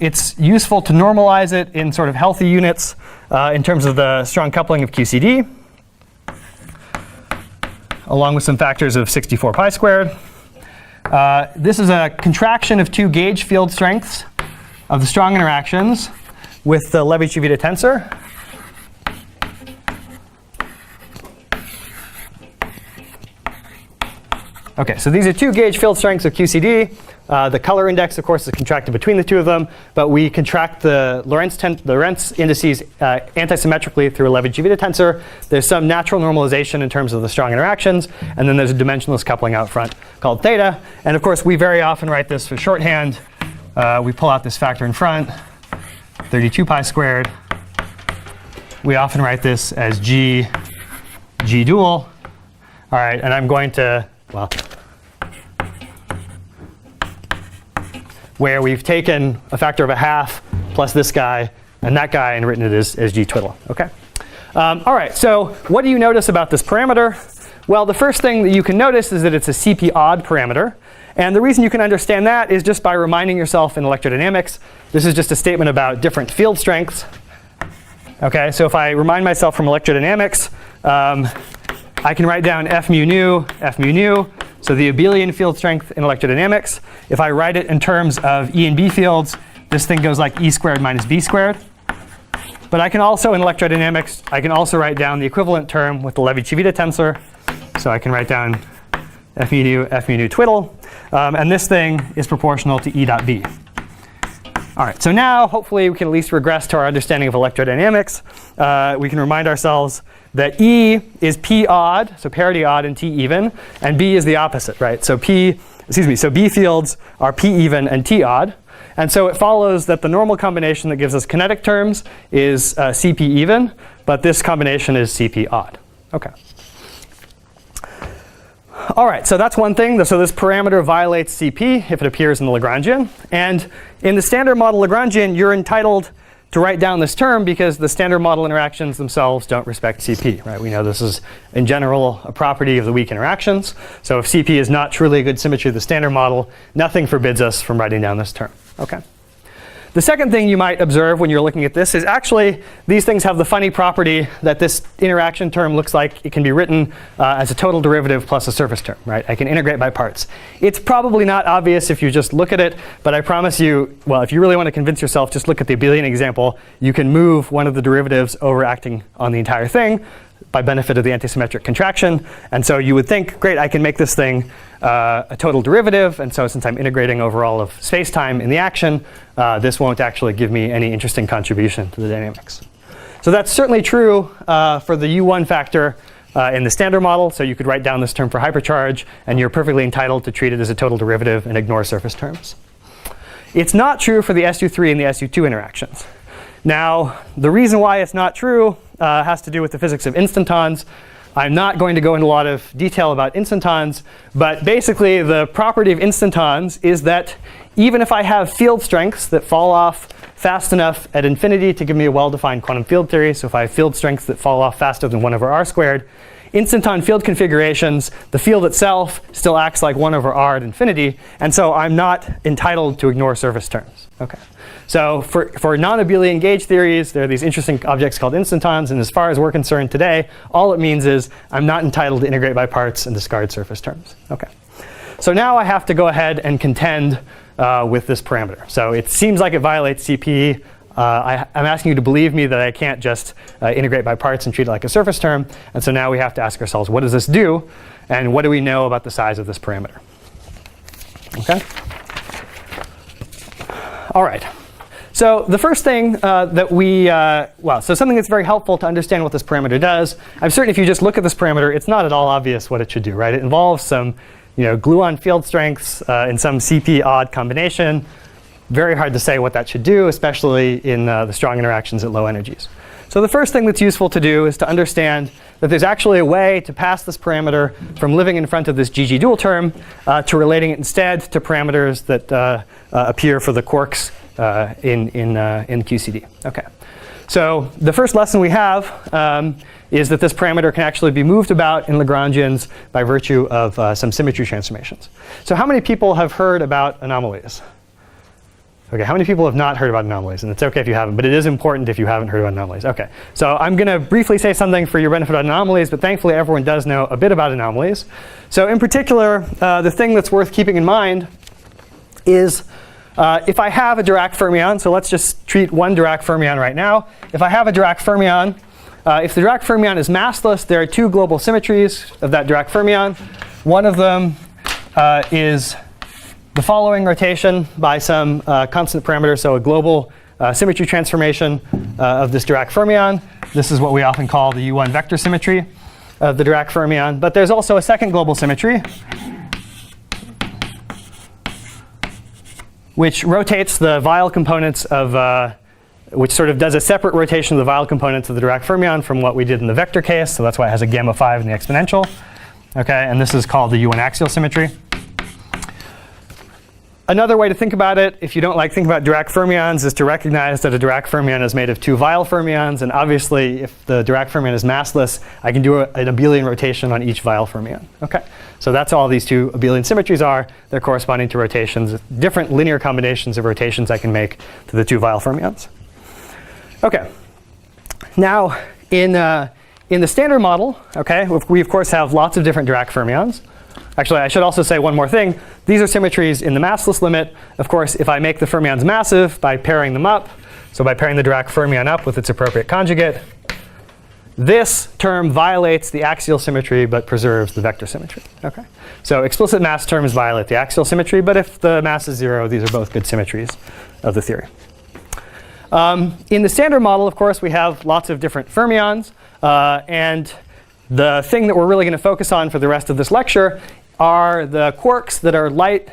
It's useful to normalize it in sort of healthy units in terms of the strong coupling of Qcd, along with some factors of 64 pi squared. This is a contraction of two gauge field strengths of the strong interactions with the Levi-Civita tensor. Okay, so these are two gauge field strengths of Qcd. The color index, of course, is contracted between the two of them, but we contract the Lorentz indices antisymmetrically through a Levi-Civita tensor. There's some natural normalization in terms of the strong interactions, and then there's a dimensionless coupling out front called theta. And of course, we very often write this for shorthand. We pull out this factor in front, 32 pi squared. We often write this as G dual. All right, and I'm going to, well, where we've taken a factor of a half plus this guy and that guy and written it as G twiddle. Okay. All right. So what do you notice about this parameter? Well, the first thing that you can notice is that it's a CP odd parameter. And the reason you can understand that is just by reminding yourself in electrodynamics, this is just a statement about different field strengths. Okay. So if I remind myself from electrodynamics, I can write down F mu nu. So the Abelian field strength in electrodynamics, if I write it in terms of E and B fields, this thing goes like E squared minus B squared. But I can also, in electrodynamics, I can also write down the equivalent term with the Levi-Civita tensor. So I can write down F mu nu twiddle. And this thing is proportional to E dot B. All right, so now hopefully we can at least regress to our understanding of electrodynamics. We can remind ourselves that E is P odd, so parity odd and T even, and B is the opposite, right? So B fields are P even and T odd. And so it follows that the normal combination that gives us kinetic terms is CP even, but this combination is CP odd. Okay. All right, so that's one thing. So this parameter violates CP if it appears in the Lagrangian. And in the standard model Lagrangian, you're entitled to write down this term because the standard model interactions themselves don't respect CP, right? We know this is, in general, a property of the weak interactions. So if CP is not truly a good symmetry of the standard model, nothing forbids us from writing down this term. Okay. The second thing you might observe when you're looking at this is actually these things have the funny property that this interaction term looks like it can be written as a total derivative plus a surface term, right? I can integrate by parts. It's probably not obvious if you just look at it, but I promise you, well, if you really want to convince yourself, just look at the abelian example. You can move one of the derivatives over acting on the entire thing by benefit of the antisymmetric contraction. And so you would think, great, I can make this thing a total derivative. And so since I'm integrating over all of space-time in the action, this won't actually give me any interesting contribution to the dynamics. So that's certainly true for the U1 factor in the standard model. So you could write down this term for hypercharge, and you're perfectly entitled to treat it as a total derivative and ignore surface terms. It's not true for the SU3 and the SU2 interactions. Now, the reason why it's not true has to do with the physics of instantons. I'm not going to go into a lot of detail about instantons, but basically the property of instantons is that even if I have field strengths that fall off fast enough at infinity to give me a well-defined quantum field theory, so if I have field strengths that fall off faster than 1 over r squared, instanton field configurations, the field itself still acts like 1 over r at infinity, and so I'm not entitled to ignore surface terms. Okay. So for non-abelian gauge theories, there are these interesting objects called instantons, and as far as we're concerned today, all it means is I'm not entitled to integrate by parts and discard surface terms. Okay. So now I have to go ahead and contend with this parameter. So it seems like it violates CP. I'm asking you to believe me that I can't just integrate by parts and treat it like a surface term. And so now we have to ask ourselves, what does this do? And what do we know about the size of this parameter? Okay. All right. So the first thing that so something that's very helpful to understand what this parameter does. I'm certain if you just look at this parameter, it's not at all obvious what it should do, right? It involves some gluon field strengths in some CP odd combination. Very hard to say what that should do, especially in the strong interactions at low energies. So the first thing that's useful to do is to understand that there's actually a way to pass this parameter from living in front of this GG dual term to relating it instead to parameters that appear for the quarks in Qcd. Okay. So the first lesson we have is that this parameter can actually be moved about in Lagrangians by virtue of some symmetry transformations. So how many people have heard about anomalies? Okay, how many people have not heard about anomalies? And it's OK if you haven't, but it is important if you haven't heard about anomalies. OK, so I'm going to briefly say something for your benefit on anomalies, but thankfully everyone does know a bit about anomalies. So in particular, the thing that's worth keeping in mind is if I have a Dirac fermion, so let's just treat one Dirac fermion right now. If I have a Dirac fermion, if the Dirac fermion is massless, there are two global symmetries of that Dirac fermion. One of them is the following rotation by some constant parameter, so a global symmetry transformation of this Dirac fermion. This is what we often call the U1 vector symmetry of the Dirac fermion. But there's also a second global symmetry, which rotates the Weyl components of, which sort of does a separate rotation of the Weyl components of the Dirac fermion from what we did in the vector case. So that's why it has a gamma 5 in the exponential. Okay, and this is called the U1 axial symmetry. Another way to think about it, if you don't like thinking about Dirac fermions, is to recognize that a Dirac fermion is made of two Weyl fermions. And obviously, if the Dirac fermion is massless, I can do an abelian rotation on each Weyl fermion. Okay, so that's all these two abelian symmetries are. They're corresponding to rotations, different linear combinations of rotations I can make to the two Weyl fermions. Okay, now in the standard model, okay, we of course have lots of different Dirac fermions. Actually, I should also say one more thing. These are symmetries in the massless limit. Of course, if I make the fermions massive by pairing them up, so by pairing the Dirac fermion up with its appropriate conjugate, this term violates the axial symmetry but preserves the vector symmetry. Okay, so explicit mass terms violate the axial symmetry, but if the mass is 0, these are both good symmetries of the theory. In the standard model, of course, we have lots of different fermions. And the thing that we're really going to focus on for the rest of this lecture are the quarks that are light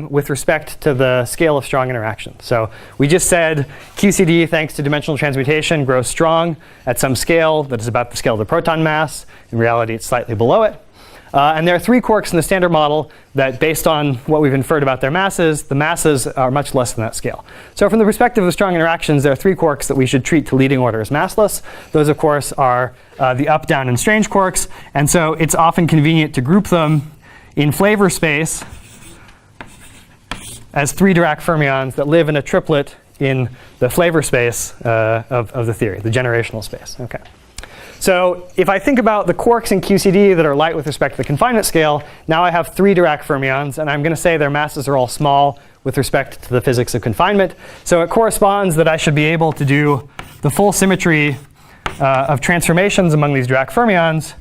with respect to the scale of strong interaction. So we just said Qcd, thanks to dimensional transmutation, grows strong at some scale that is about the scale of the proton mass. In reality, it's slightly below it. And there are 3 quarks in the standard model that, based on what we've inferred about their masses, the masses are much less than that scale. So from the perspective of strong interactions, there are 3 quarks that we should treat to leading order as massless. Those, of course, are the up, down, and strange quarks. And so it's often convenient to group them in flavor space as 3 Dirac fermions that live in a triplet in the flavor space of the theory, the generational space. Okay. So if I think about the quarks in Qcd that are light with respect to the confinement scale, now I have 3 Dirac fermions, and I'm going to say their masses are all small with respect to the physics of confinement. So it corresponds that I should be able to do the full symmetry of transformations among these Dirac fermions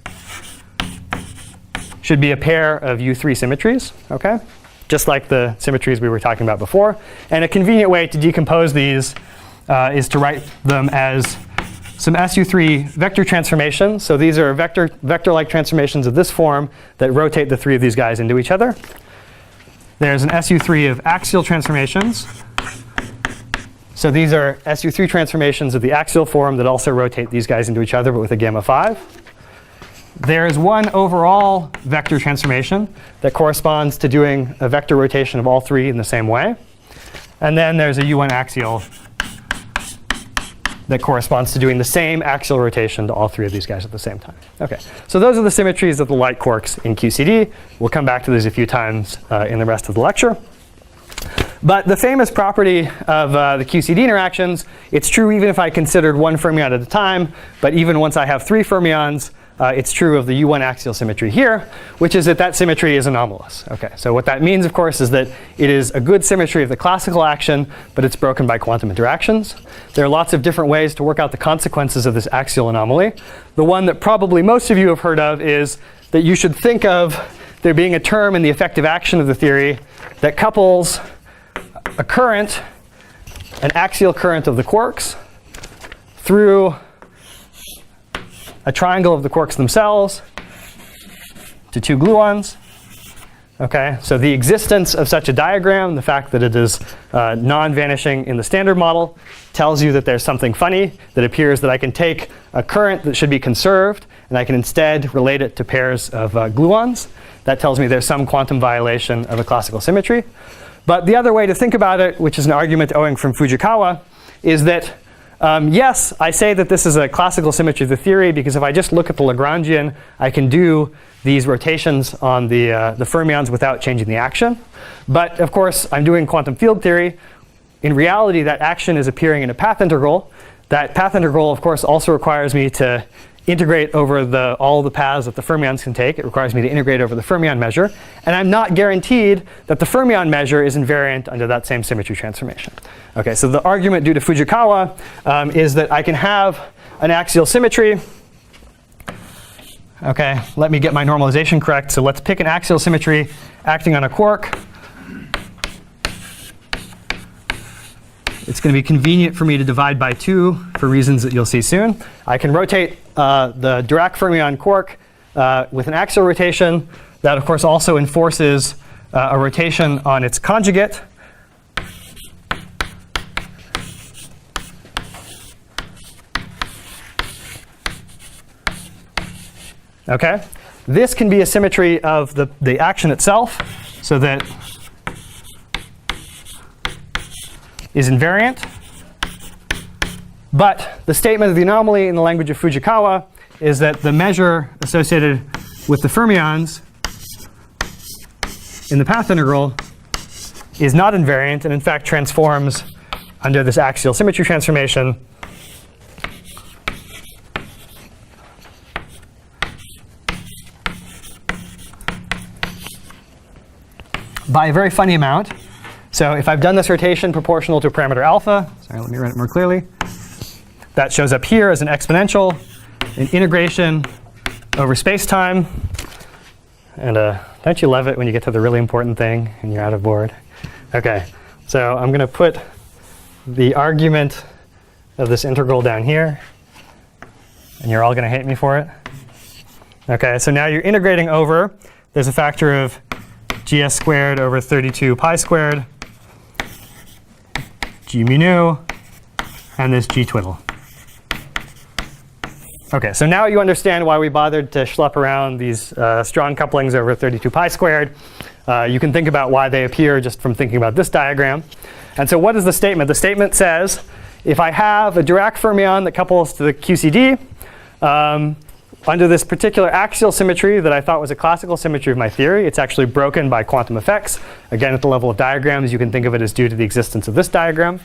should be a pair of U3 symmetries, okay? Just like the symmetries we were talking about before. And a convenient way to decompose these is to write them as some SU3 vector transformations. So these are vector-like transformations of this form that rotate the 3 of these guys into each other. There's an SU3 of axial transformations. So these are SU3 transformations of the axial form that also rotate these guys into each other, but with a gamma 5. There is one overall vector transformation that corresponds to doing a vector rotation of all 3 in the same way. And then there's a U1 axial that corresponds to doing the same axial rotation to all 3 of these guys at the same time. Okay, so those are the symmetries of the light quarks in Qcd. We'll come back to these a few times in the rest of the lecture. But the famous property of the Qcd interactions, it's true even if I considered 1 fermion at a time, but even once I have 3 fermions, it's true of the U1 axial symmetry here, which is that that symmetry is anomalous. Okay, so what that means, of course, is that it is a good symmetry of the classical action, but it's broken by quantum interactions. There are lots of different ways to work out the consequences of this axial anomaly. The one that probably most of you have heard of is that you should think of there being a term in the effective action of the theory that couples a current, an axial current of the quarks, through a triangle of the quarks themselves to 2 gluons. Okay, so the existence of such a diagram, the fact that it is non-vanishing in the standard model, tells you that there's something funny, that appears that I can take a current that should be conserved, and I can instead relate it to pairs of gluons. That tells me there's some quantum violation of a classical symmetry. But the other way to think about it, which is an argument owing from Fujikawa, is that yes, I say that this is a classical symmetry of the theory because if I just look at the Lagrangian, I can do these rotations on the fermions without changing the action. But of course, I'm doing quantum field theory. In reality, that action is appearing in a path integral. That path integral, of course, also requires me to integrate over all the paths that the fermions can take. It requires me to integrate over the fermion measure. And I'm not guaranteed that the fermion measure is invariant under that same symmetry transformation. Okay, so the argument due to Fujikawa is that I can have an axial symmetry. Okay, let me get my normalization correct. So let's pick an axial symmetry acting on a quark. It's going to be convenient for me to divide by 2 for reasons that you'll see soon. I can rotate the Dirac fermion quark with an axial rotation. That, of course, also enforces a rotation on its conjugate. Okay, this can be a symmetry of the action itself, so that is invariant. But the statement of the anomaly in the language of Fujikawa is that the measure associated with the fermions in the path integral is not invariant and in fact transforms under this axial symmetry transformation by a very funny amount. So if I've done this rotation proportional to a parameter alpha, sorry, let me write it more clearly. That shows up here as an exponential, an integration over space-time. And don't you love it when you get to the really important thing and you're out of board? Okay, so I'm going to put the argument of this integral down here. And you're all going to hate me for it. OK, so now you're integrating over. There's a factor of gs squared over 32 pi squared, g mu nu, and this g twiddle. OK, so now you understand why we bothered to schlep around these strong couplings over 32 pi squared. You can think about why they appear just from thinking about this diagram. And so what is the statement? The statement says, if I have a Dirac fermion that couples to the QCD, under this particular axial symmetry that I thought was a classical symmetry of my theory, it's actually broken by quantum effects. Again, at the level of diagrams, you can think of it as due to the existence of this diagram.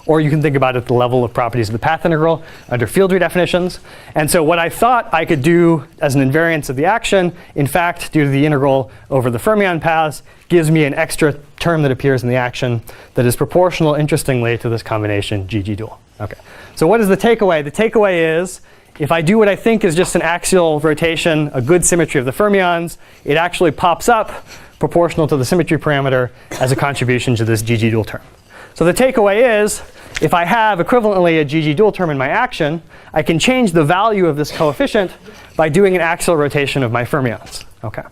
Or you can think about it at the level of properties of the path integral under field redefinitions. And so what I thought I could do as an invariance of the action, in fact, due to the integral over the fermion paths, gives me an extra term that appears in the action that is proportional, interestingly, to this combination GG dual. OK, so what is the takeaway? The takeaway is, if I do what I think is just an axial rotation, a good symmetry of the fermions, it actually pops up proportional to the symmetry parameter as a contribution to this GG dual term. So the takeaway is, if I have equivalently a GG dual term in my action, I can change the value of this coefficient by doing an axial rotation of my fermions. OK.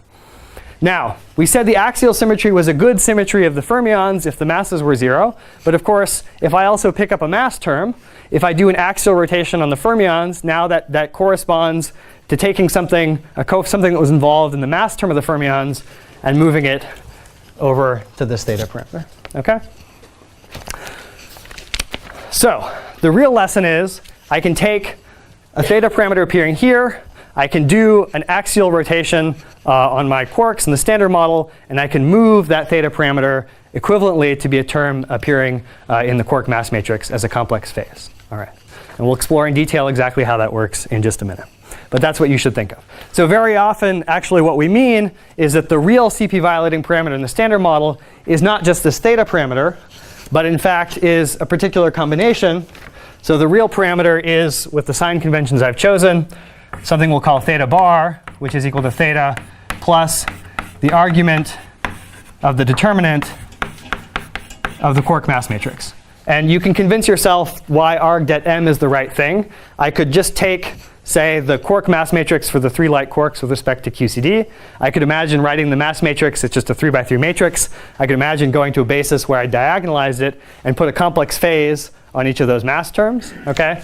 Now, we said the axial symmetry was a good symmetry of the fermions if the masses were 0. But of course, if I also pick up a mass term, if I do an axial rotation on the fermions, now that corresponds to taking something that was involved in the mass term of the fermions and moving it over to this theta parameter. OK? So the real lesson is, I can take a theta parameter appearing here. I can do an axial rotation on my quarks in the standard model. And I can move that theta parameter equivalently to be a term appearing in the quark mass matrix as a complex phase. All right. And we'll explore in detail exactly how that works in just a minute. But that's what you should think of. So very often, actually, what we mean is that the real CP violating parameter in the standard model is not just this theta parameter, but in fact is a particular combination. So the real parameter is, with the sign conventions I've chosen, something we'll call theta bar, which is equal to theta plus the argument of the determinant of the quark mass matrix. And you can convince yourself why arg det m is the right thing. I could just take, say, the quark mass matrix for the 3 light quarks with respect to QCD. I could imagine writing the mass matrix. It's just a 3 by 3 matrix. I could imagine going to a basis where I diagonalized it and put a complex phase on each of those mass terms. OK?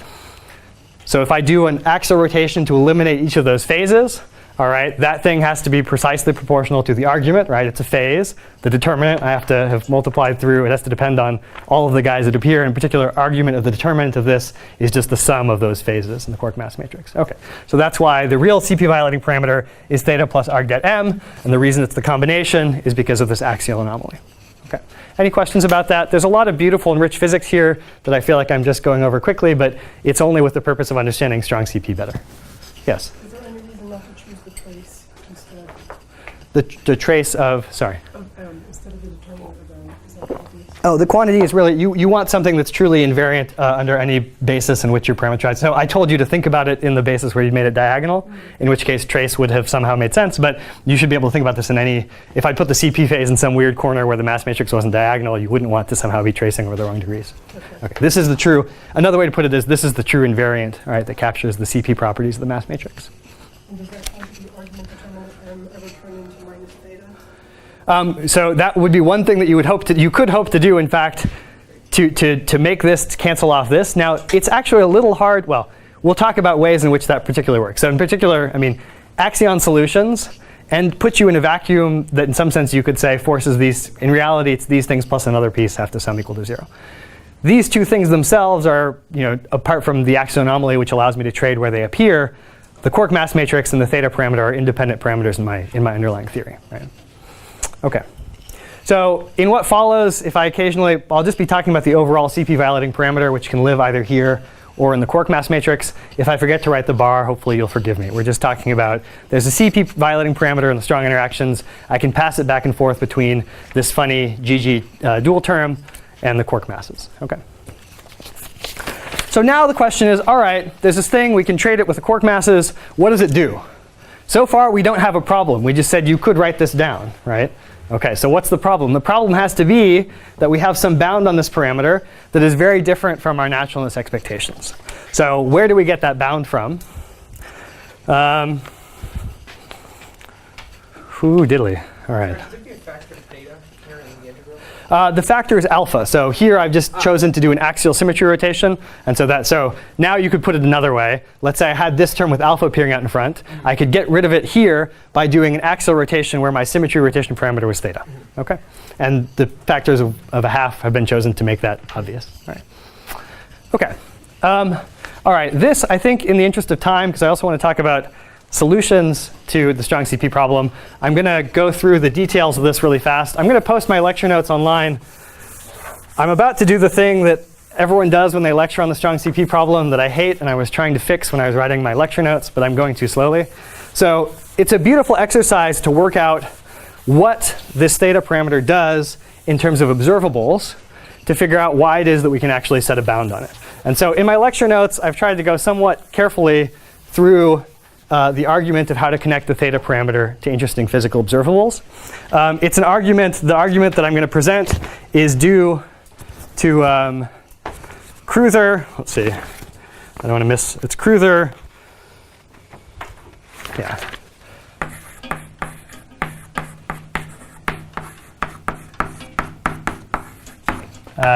So if I do an axial rotation to eliminate each of those phases, all right, that thing has to be precisely proportional to the argument, right? It's a phase. The determinant I have to have multiplied through. It has to depend on all of the guys that appear. In particular, argument of the determinant of this is just the sum of those phases in the quark mass matrix. OK, so that's why the real CP violating parameter is theta plus arg det m. And the reason it's the combination is because of this axial anomaly. OK, any questions about that? There's a lot of beautiful and rich physics here that I feel like I'm just going over quickly. But it's only with the purpose of understanding strong CP better. Yes? Is there any reason not to choose the trace instead? The trace of, sorry. Of m instead of the determinant of m? Is that obvious? Oh, the quantity is really, you want something that's truly invariant under any basis in which you're parametrized. So I told you to think about it in the basis where you made it diagonal, in which case trace would have somehow made sense. But you should be able to think about this in any, if I put the CP phase in some weird corner where the mass matrix wasn't diagonal, you wouldn't want to somehow be tracing over the wrong degrees. Okay, this is the true, another way to put it is, this is the true invariant, all right, that captures the CP properties of the mass matrix. And does that have the argument determinant m ever turn into minus theta? So that would be one thing that you could hope to do, in fact, to make this cancel off this. Now, it's actually a little hard. Well, we'll talk about ways in which that particularly works. So in particular, I mean, axion solutions and put you in a vacuum that in some sense you could say forces these. In reality, it's these things plus another piece have to sum equal to 0. These two things themselves are, apart from the axial anomaly, which allows me to trade where they appear, the quark mass matrix and the theta parameter are independent parameters in my underlying theory. Right? OK. So in what follows, if I occasionally, I'll just be talking about the overall CP violating parameter, which can live either here or in the quark mass matrix. If I forget to write the bar, hopefully you'll forgive me. We're just talking about, there's a CP violating parameter in the strong interactions. I can pass it back and forth between this funny GG dual term and the quark masses. OK. So now the question is, all right, there's this thing. We can trade it with the quark masses. What does it do? So far, we don't have a problem. We just said you could write this down, right? OK, so what's the problem? The problem has to be that we have some bound on this parameter that is very different from our naturalness expectations. So where do we get that bound from? Ooh, diddly. All right. Should there be a factor of theta here in the integral? The factor is alpha. So here I've just chosen to do an axial symmetry rotation. And so now you could put it another way. Let's say I had this term with alpha appearing out in front. I could get rid of it here by doing an axial rotation where my symmetry rotation parameter was theta. OK? And the factors of a half have been chosen to make that obvious. All right. OK. All right. This, I think, in the interest of time, because I also want to talk about solutions to the strong CP problem, I'm going to go through the details of this really fast. I'm going to post my lecture notes online. I'm about to do the thing that everyone does when they lecture on the strong CP problem that I hate and I was trying to fix when I was writing my lecture notes, but I'm going too slowly. So it's a beautiful exercise to work out what this theta parameter does in terms of observables to figure out why it is that we can actually set a bound on it. And so in my lecture notes, I've tried to go somewhat carefully through the argument of how to connect the theta parameter to interesting physical observables. It's an argument. The argument that I'm going to present is due to Cruther. Let's see. I don't want to miss. It's Cruther. Yeah.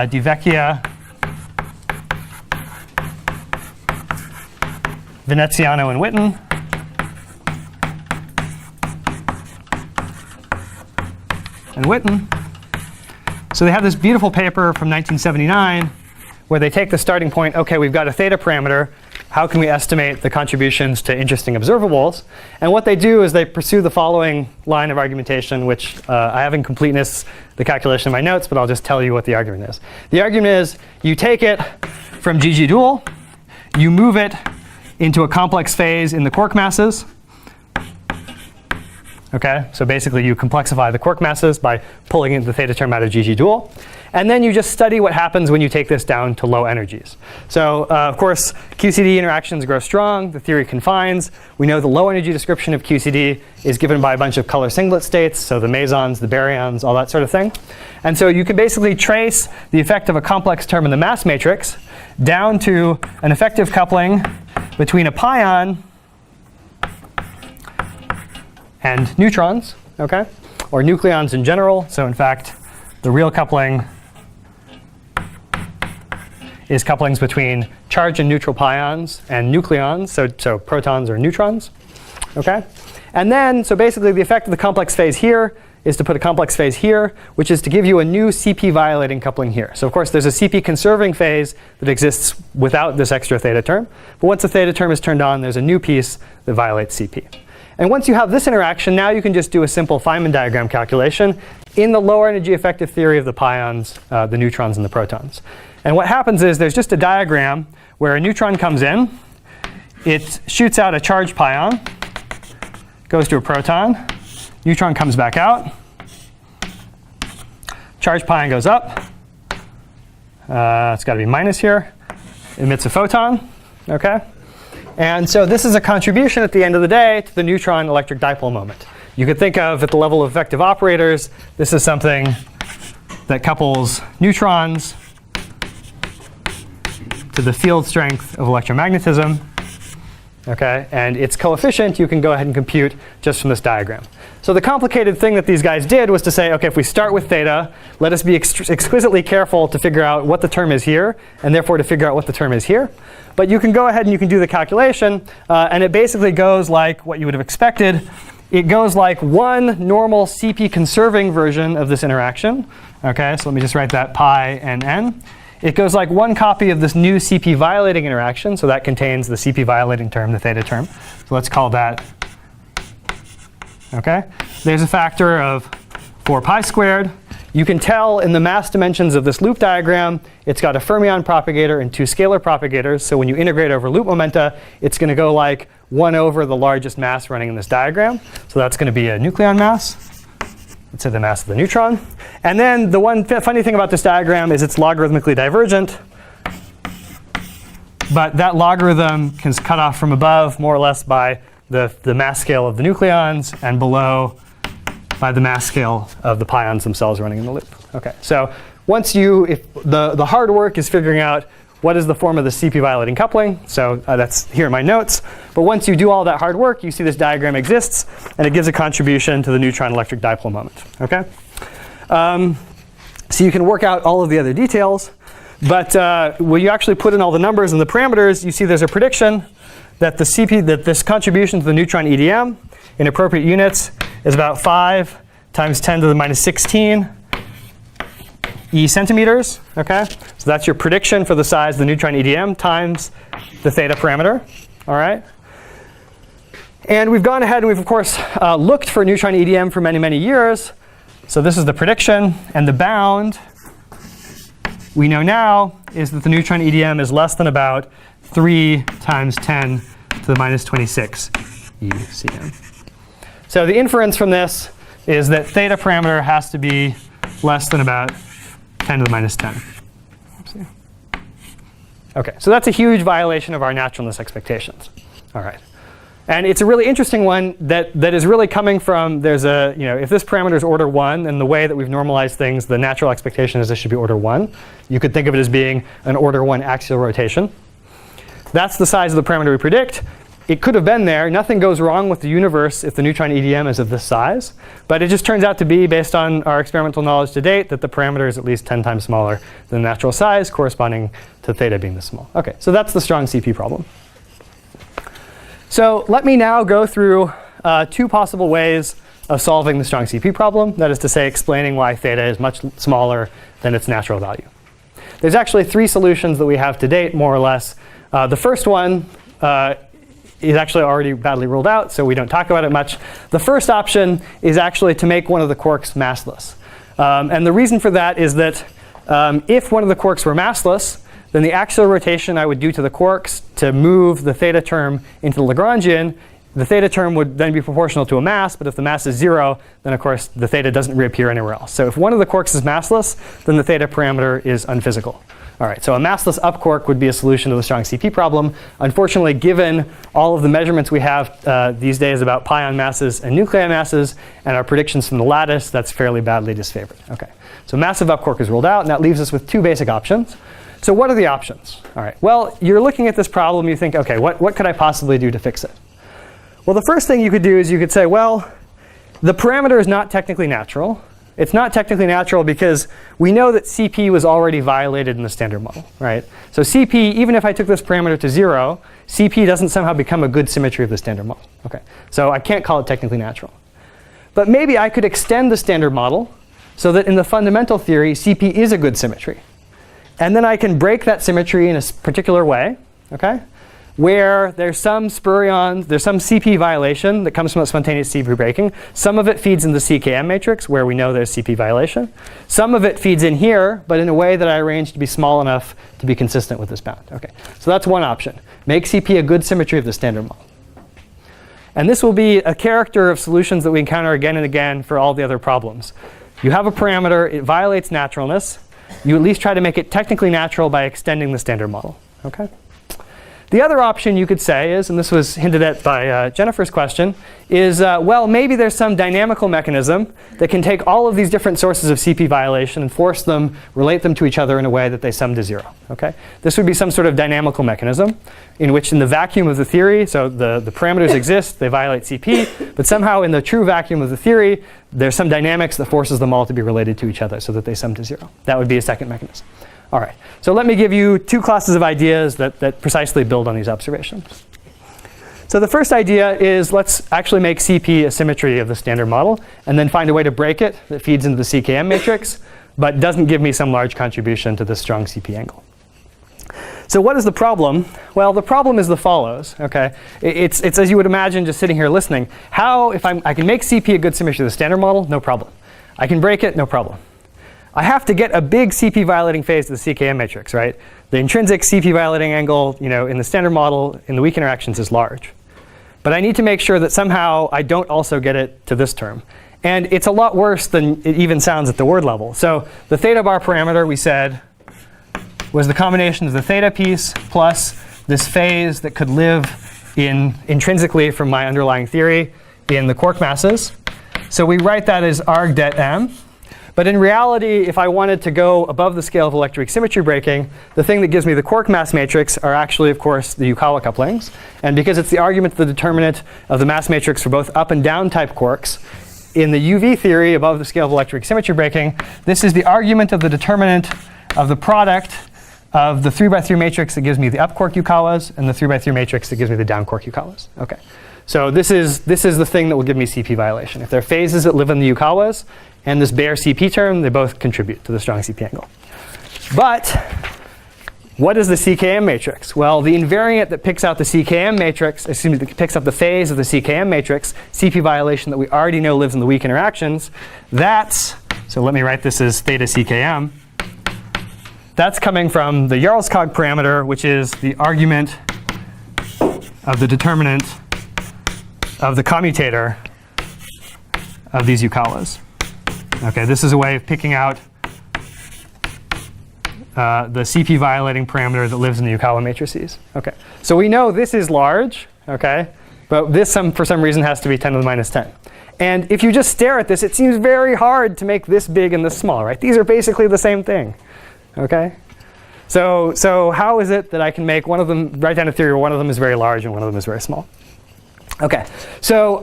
Di Vecchia, Veneziano, and Witten. So they have this beautiful paper from 1979 where they take the starting point, OK, we've got a theta parameter. How can we estimate the contributions to interesting observables? And what they do is they pursue the following line of argumentation, which I have in completeness the calculation in my notes, but I'll just tell you what the argument is. The argument is you take it from GG dual, you move it into a complex phase in the quark masses. OK, so basically you complexify the quark masses by pulling in the theta term out of GG dual. And then you just study what happens when you take this down to low energies. So of course, Qcd interactions grow strong. The theory confines. We know the low energy description of Qcd is given by a bunch of color singlet states, so the mesons, the baryons, all that sort of thing. And so you can basically trace the effect of a complex term in the mass matrix down to an effective coupling between a pion and neutrons, OK? Or nucleons in general. So in fact, the real coupling is couplings between charged and neutral pions and nucleons, so protons or neutrons. OK? And then, so basically the effect of the complex phase here is to put a complex phase here, which is to give you a new CP violating coupling here. So of course, there's a CP conserving phase that exists without this extra theta term. But once the theta term is turned on, there's a new piece that violates CP. And once you have this interaction, now you can just do a simple Feynman diagram calculation in the lower energy effective theory of the pions, the neutrons, and the protons. And what happens is there's just a diagram where a neutron comes in. It shoots out a charged pion, goes to a proton. Neutron comes back out. Charged pion goes up. It's got to be minus here. Emits a photon. OK? And so this is a contribution at the end of the day to the neutron electric dipole moment. You could think of, at the level of effective operators, this is something that couples neutrons to the field strength of electromagnetism. OK? And its coefficient you can go ahead and compute just from this diagram. So the complicated thing that these guys did was to say, OK, if we start with theta, let us be exquisitely careful to figure out what the term is here, and therefore to figure out what the term is here. But you can go ahead and you can do the calculation. And it basically goes like what you would have expected. It goes like one normal CP conserving version of this interaction. OK, so let me just write that pi and n. It goes like one copy of this new CP violating interaction. So that contains the CP violating term, the theta term. So let's call that. OK, there's a factor of 4 pi squared. You can tell in the mass dimensions of this loop diagram, it's got a fermion propagator and 2 scalar propagators. So when you integrate over loop momenta, it's going to go like 1 over the largest mass running in this diagram. So that's going to be a nucleon mass. Let's say the mass of the neutron. And then the one funny thing about this diagram is it's logarithmically divergent. But that logarithm can cut off from above more or less by the mass scale of the nucleons and below by the mass scale of the pions themselves running in the loop. OK, so if the hard work is figuring out what is the form of the CP violating coupling, so that's here in my notes. But once you do all that hard work, you see this diagram exists, and it gives a contribution to the neutron electric dipole moment. Okay? So you can work out all of the other details. But when you actually put in all the numbers and the parameters, you see there's a prediction that this contribution to the neutron EDM in appropriate units is about 5 times 10 to the minus 16 e centimeters. Okay? So that's your prediction for the size of the neutron EDM times the theta parameter. All right? And we've gone ahead and we've, of course, looked for neutron EDM for many, many years. So this is the prediction. And the bound we know now is that the neutron EDM is less than about 3 times 10 to the minus 26 ECM. So the inference from this is that theta parameter has to be less than about 10 to the minus 10. Oopsie. OK, so that's a huge violation of our naturalness expectations. All right. And it's a really interesting one that is really coming from, if this parameter is order 1, and the way that we've normalized things, the natural expectation is this should be order 1. You could think of it as being an order 1 axial rotation. That's the size of the parameter we predict. It could have been there. Nothing goes wrong with the universe if the neutron EDM is of this size. But it just turns out to be, based on our experimental knowledge to date, that the parameter is at least 10 times smaller than the natural size, corresponding to theta being this small. OK, so that's the strong CP problem. So let me now go through 2 possible ways of solving the strong CP problem. That is to say, explaining why theta is much smaller than its natural value. There's actually 3 solutions that we have to date, more or less. The first one is actually already badly ruled out, so we don't talk about it much. The first option is actually to make one of the quarks massless. And the reason for that is that if one of the quarks were massless, then the axial rotation I would do to the quarks to move the theta term into the Lagrangian, the theta term would then be proportional to a mass. But if the mass is 0, then of course the theta doesn't reappear anywhere else. So if one of the quarks is massless, then the theta parameter is unphysical. All right, so a massless up quark would be a solution to the strong CP problem. Unfortunately, given all of the measurements we have these days about pion masses and nuclei masses and our predictions from the lattice, that's fairly badly disfavored. Okay, so massive up quark is ruled out, and that leaves us with 2 basic options. So what are the options? All right, well, you're looking at this problem, you think, OK, what could I possibly do to fix it? Well, the first thing you could do is you could say, well, the parameter is not technically natural. It's not technically natural because we know that CP was already violated in the standard model, right? So CP, even if I took this parameter to 0, CP doesn't somehow become a good symmetry of the standard model. OK, so I can't call it technically natural. But maybe I could extend the standard model so that in the fundamental theory, CP is a good symmetry. And then I can break that symmetry in a particular way, OK, where there's some spurion, there's some CP violation that comes from a spontaneous CP breaking. Some of it feeds in the Ckm matrix, where we know there's CP violation. Some of it feeds in here, but in a way that I arrange to be small enough to be consistent with this bound. OK, so that's one option. Make CP a good symmetry of the standard model. And this will be a character of solutions that we encounter again and again for all the other problems. You have a parameter, it violates naturalness. You at least try to make it technically natural by extending the standard model. OK? The other option you could say is, and this was hinted at by Jennifer's question, is, well, maybe there's some dynamical mechanism that can take all of these different sources of CP violation and force them, relate them to each other in a way that they sum to 0. Okay? This would be some sort of dynamical mechanism in which in the vacuum of the theory, so the parameters exist, they violate CP, but somehow in the true vacuum of the theory, there's some dynamics that forces them all to be related to each other so that they sum to 0. That would be a second mechanism. All right, so let me give you 2 classes of ideas that precisely build on these observations. So the first idea is let's actually make CP a symmetry of the standard model and then find a way to break it that feeds into the Ckm matrix, but doesn't give me some large contribution to this strong CP angle. So what is the problem? Well, the problem is the follows. Okay, it's as you would imagine just sitting here listening. How, if I can make CP a good symmetry of the standard model, no problem. I can break it, no problem. I have to get a big CP violating phase to the Ckm matrix, right? The intrinsic CP violating angle, in the standard model in the weak interactions is large. But I need to make sure that somehow I don't also get it to this term. And it's a lot worse than it even sounds at the word level. So the theta bar parameter, we said, was the combination of the theta piece plus this phase that could live intrinsically from my underlying theory in the quark masses. So we write that as arg det m. But in reality, if I wanted to go above the scale of electroweak symmetry breaking, the thing that gives me the quark mass matrix are actually, of course, the Yukawa couplings. And because it's the argument to the determinant of the mass matrix for both up and down type quarks, in the UV theory above the scale of electroweak symmetry breaking, this is the argument of the determinant of the product of the 3x3 matrix that gives me the up quark Yukawas and the 3x3 matrix that gives me the down quark Yukawas. Okay. So this is the thing that will give me CP violation. If there are phases that live in the Yukawas and this bare CP term, they both contribute to the strong CP angle. But what is the Ckm matrix? Well, the invariant that picks out the Ckm matrix, excuse me, that picks up the phase of the Ckm matrix, CP violation that we already know lives in the weak interactions, that's, so let me write this as theta Ckm. That's coming from the Yarlskog parameter, which is the argument of the determinant of the commutator of these Yukawas. Okay, this is a way of picking out the CP violating parameter that lives in the Yukawa matrices. Okay, so we know this is large, okay, but this for some reason has to be 10 to the minus 10. And if you just stare at this, it seems very hard to make this big and this small, right? These are basically the same thing, okay? So how is it that I can make one of them, write down a theory where one of them is very large and one of them is very small? Okay, so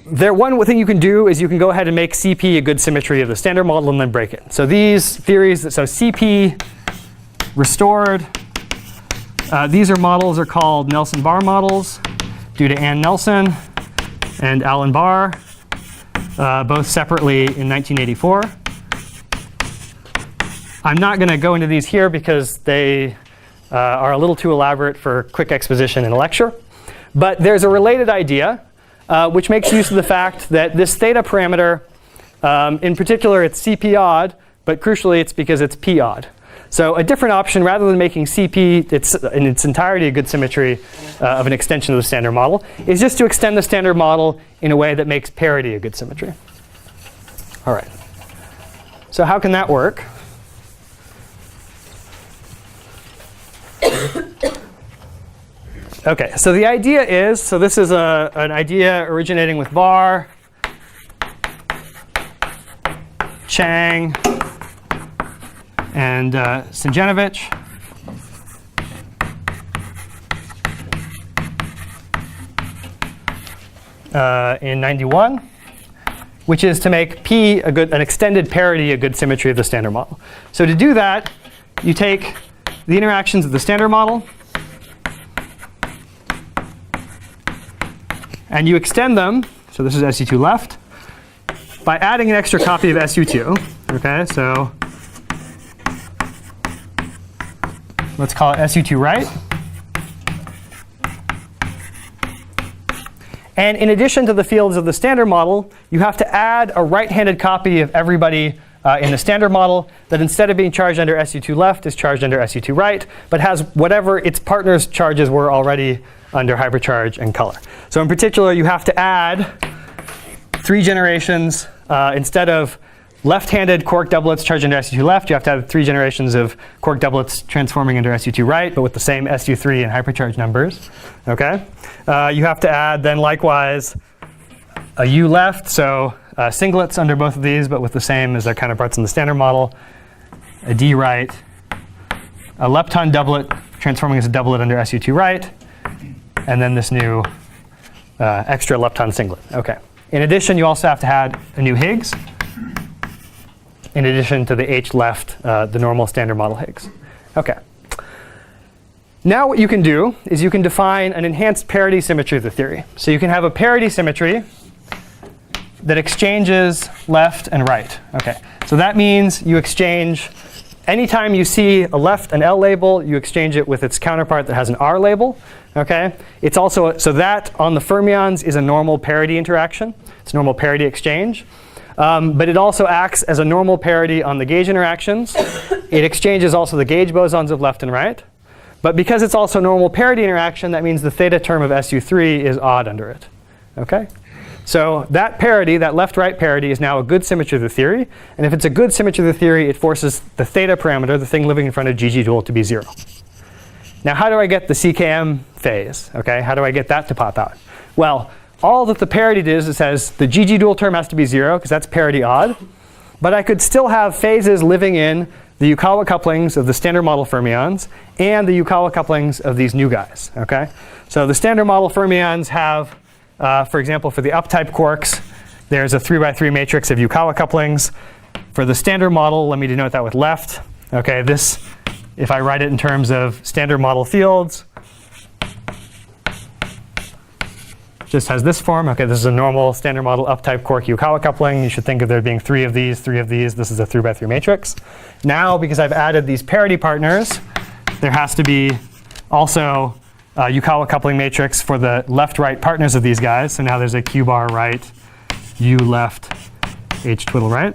one thing you can do is you can go ahead and make CP a good symmetry of the standard model and then break it. So these theories, so CP restored, these models are called Nelson-Barr models due to Ann Nelson and Alan Barr, both separately in 1984. I'm not going to go into these here because they are a little too elaborate for quick exposition in a lecture. But there's a related idea, which makes use of the fact that this theta parameter, in particular, it's CP odd, but crucially, it's because it's P odd. So a different option, rather than making CP in its entirety a good symmetry of an extension of the standard model, is just to extend the standard model in a way that makes parity a good symmetry. All right. So how can that work? Okay, so the idea is, so this is an idea originating with Barr, Chang, and Sinjanovich. In 91, which is to make P an extended parity a good symmetry of the standard model. So to do that, you take the interactions of the standard model, and you extend them, so this is SU2 left, by adding an extra copy of SU2. Okay, so let's call it SU2 right. And in addition to the fields of the standard model, you have to add a right-handed copy of everybody in the standard model that instead of being charged under SU2 left is charged under SU2 right, but has whatever its partner's charges were already under hypercharge and color. So in particular, you have to add 3 generations. Instead of left-handed quark doublets charged under SU2 left, you have to have 3 generations of quark doublets transforming under SU2 right, but with the same SU3 and hypercharge numbers. Okay? You have to add then likewise a U left, so singlets under both of these, but with the same as their counterparts in the standard model. A D right, a lepton doublet transforming as a doublet under SU2 right, and then this new extra lepton singlet. Okay. In addition, you also have to add a new Higgs, in addition to the H left, the normal standard model Higgs. Okay. Now what you can do is you can define an enhanced parity symmetry of the theory. So you can have a parity symmetry that exchanges left and right. Okay. So that means you exchange, anytime you see a left and L label, you exchange it with its counterpart that has an R label. Okay. It's also, so that on the fermions is a normal parity interaction. It's a normal parity exchange. But it also acts as a normal parity on the gauge interactions. It exchanges also the gauge bosons of left and right. But because it's also a normal parity interaction, that means the theta term of SU3 is odd under it. Okay? So that parity, that left-right parity, is now a good symmetry of the theory. And if it's a good symmetry of the theory, it forces the theta parameter, the thing living in front of GG dual, to be 0. Now how do I get the Ckm phase? Okay? How do I get that to pop out? Well, all that the parity is, it says the GG dual term has to be 0 because that's parity odd. But I could still have phases living in the Yukawa couplings of the standard model fermions and the Yukawa couplings of these new guys. Okay? So the standard model fermions have, for example, for the up-type quarks, there's a 3x3 matrix of Yukawa couplings. For the standard model, let me denote that with left. Okay, this, if I write it in terms of standard model fields, just has this form. Okay, this is a normal standard model up-type quark Yukawa coupling. You should think of there being 3 of these, 3 of these. This is a 3x3 matrix. Now, because I've added these parity partners, there has to be also a Yukawa coupling matrix for the left-right partners of these guys. So now there's a Q bar right, U left, H twiddle right.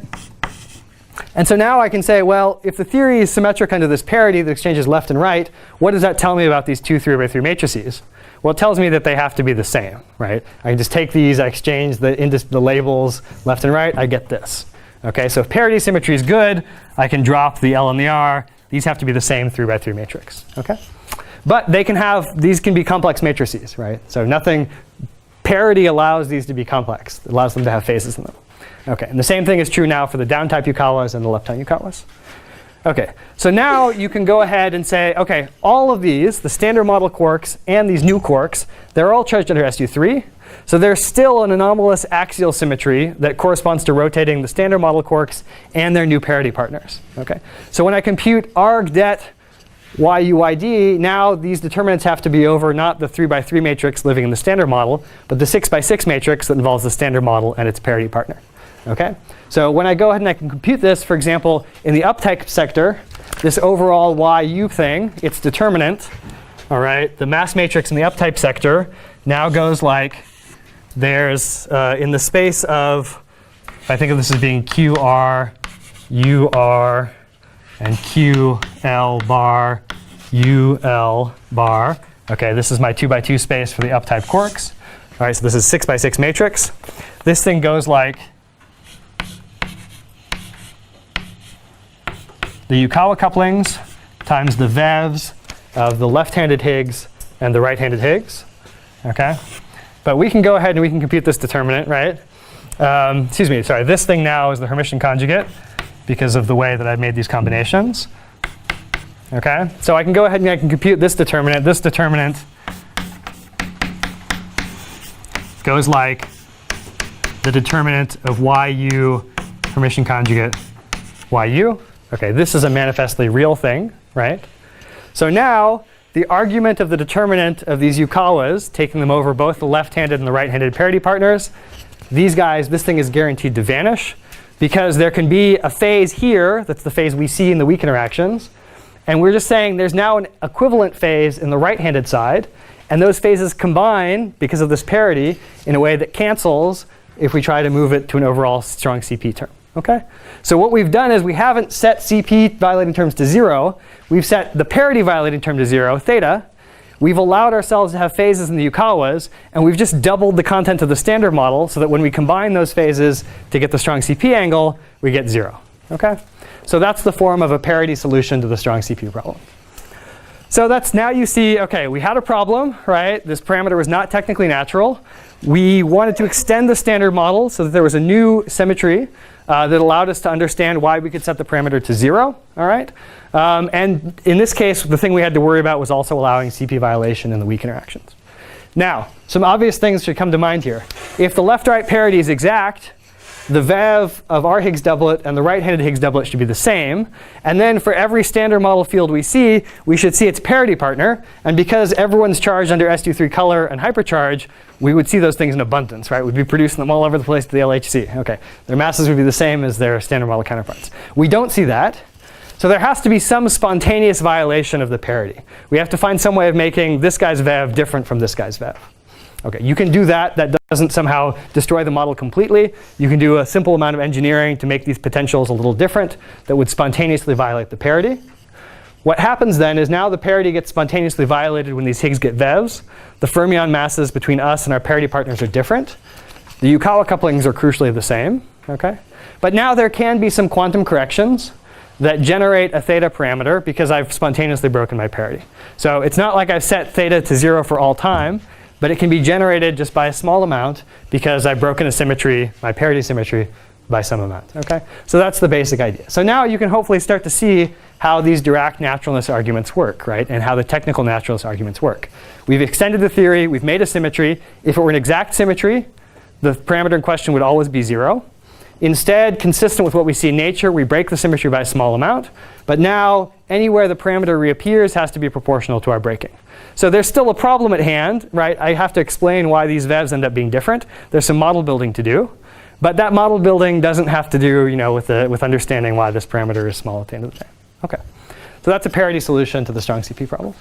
And so now I can say, well, if the theory is symmetric under this parity that exchanges left and right, what does that tell me about these two 3x3 matrices? Well, it tells me that they have to be the same, right? I can just take these, I exchange the labels left and right, I get this. Okay, so if parity symmetry is good, I can drop the L and the R. These have to be the same 3x3 matrix. Okay, but they can have, these can be complex matrices, right? So nothing, parity allows these to be complex. It allows them to have phases in them. Okay, and the same thing is true now for the down-type Yukawas and the left-type Yukawas. Okay, so now you can go ahead and say, okay, all of these, the standard model quarks and these new quarks, they're all charged under SU3. So there's still an anomalous axial symmetry that corresponds to rotating the standard model quarks and their new parity partners. Okay, so when I compute arg det YUID, now these determinants have to be over not the 3x3 matrix living in the standard model, but the 6x6 matrix that involves the standard model and its parity partner. Okay, so when I go ahead and I can compute this, for example, in the up-type sector, this overall YU thing, its determinant, all right, the mass matrix in the up-type sector now goes like there's in the space of, if I think of this as being QR, UR, and QL bar, UL bar. Okay, this is my 2x2 space for the up-type quarks. All right, so this is 6x6 matrix. This thing goes like the Yukawa couplings times the VEVs of the left-handed Higgs and the right-handed Higgs. Okay, but we can go ahead and we can compute this determinant, right? Excuse me, sorry. This thing now is the Hermitian conjugate because of the way that I've made these combinations. Okay, so I can go ahead and I can compute this determinant. This determinant goes like the determinant of YU Hermitian conjugate YU. Okay, this is a manifestly real thing, right? So now the argument of the determinant of these Yukawas, taking them over both the left-handed and the right-handed parity partners, these guys, this thing is guaranteed to vanish because there can be a phase here, that's the phase we see in the weak interactions, and we're just saying there's now an equivalent phase in the right-handed side, and those phases combine because of this parity in a way that cancels if we try to move it to an overall strong CP term. Okay? So what we've done is we haven't set CP violating terms to 0. We've set the parity violating term to 0, theta. We've allowed ourselves to have phases in the Yukawas, and we've just doubled the content of the standard model so that when we combine those phases to get the strong CP angle, we get 0. Okay? So that's the form of a parity solution to the strong CP problem. So that's now you see, okay, we had a problem, right? This parameter was not technically natural. We wanted to extend the standard model so that there was a new symmetry that allowed us to understand why we could set the parameter to 0. All right? And in this case, the thing we had to worry about was also allowing CP violation in the weak interactions. Now, some obvious things should come to mind here. If the left-right parity is exact, the VEV of our Higgs doublet and the right-handed Higgs doublet should be the same. And then for every standard model field we see, we should see its parity partner. And because everyone's charged under SU3 color and hypercharge, we would see those things in abundance, right? We'd be producing them all over the place to the LHC. Okay, their masses would be the same as their standard model counterparts. We don't see that. So there has to be some spontaneous violation of the parity. We have to find some way of making this guy's VEV different from this guy's VEV. Okay, you can do that. That doesn't somehow destroy the model completely. You can do a simple amount of engineering to make these potentials a little different that would spontaneously violate the parity. What happens then is now the parity gets spontaneously violated when these Higgs get VEVs. The fermion masses between us and our parity partners are different. The Yukawa couplings are crucially the same. Okay? But now there can be some quantum corrections that generate a theta parameter because I've spontaneously broken my parity. So it's not like I've set theta to 0 for all time. but it can be generated just by a small amount because I've broken a symmetry, my parity symmetry, by some amount. Okay? So that's the basic idea. So now you can hopefully start to see how these Dirac naturalness arguments work, right? And how the technical naturalness arguments work. We've extended the theory. We've made a symmetry. If it were an exact symmetry, the parameter in question would always be 0. Instead, consistent with what we see in nature, we break the symmetry by a small amount. But now, anywhere the parameter reappears has to be proportional to our breaking. So there's still a problem at hand, right? I have to explain why these vevs end up being different. There's some model building to do. But that model building doesn't have to do with understanding why this parameter is small at the end of the day. OK. So that's a parity solution to the strong CP problem.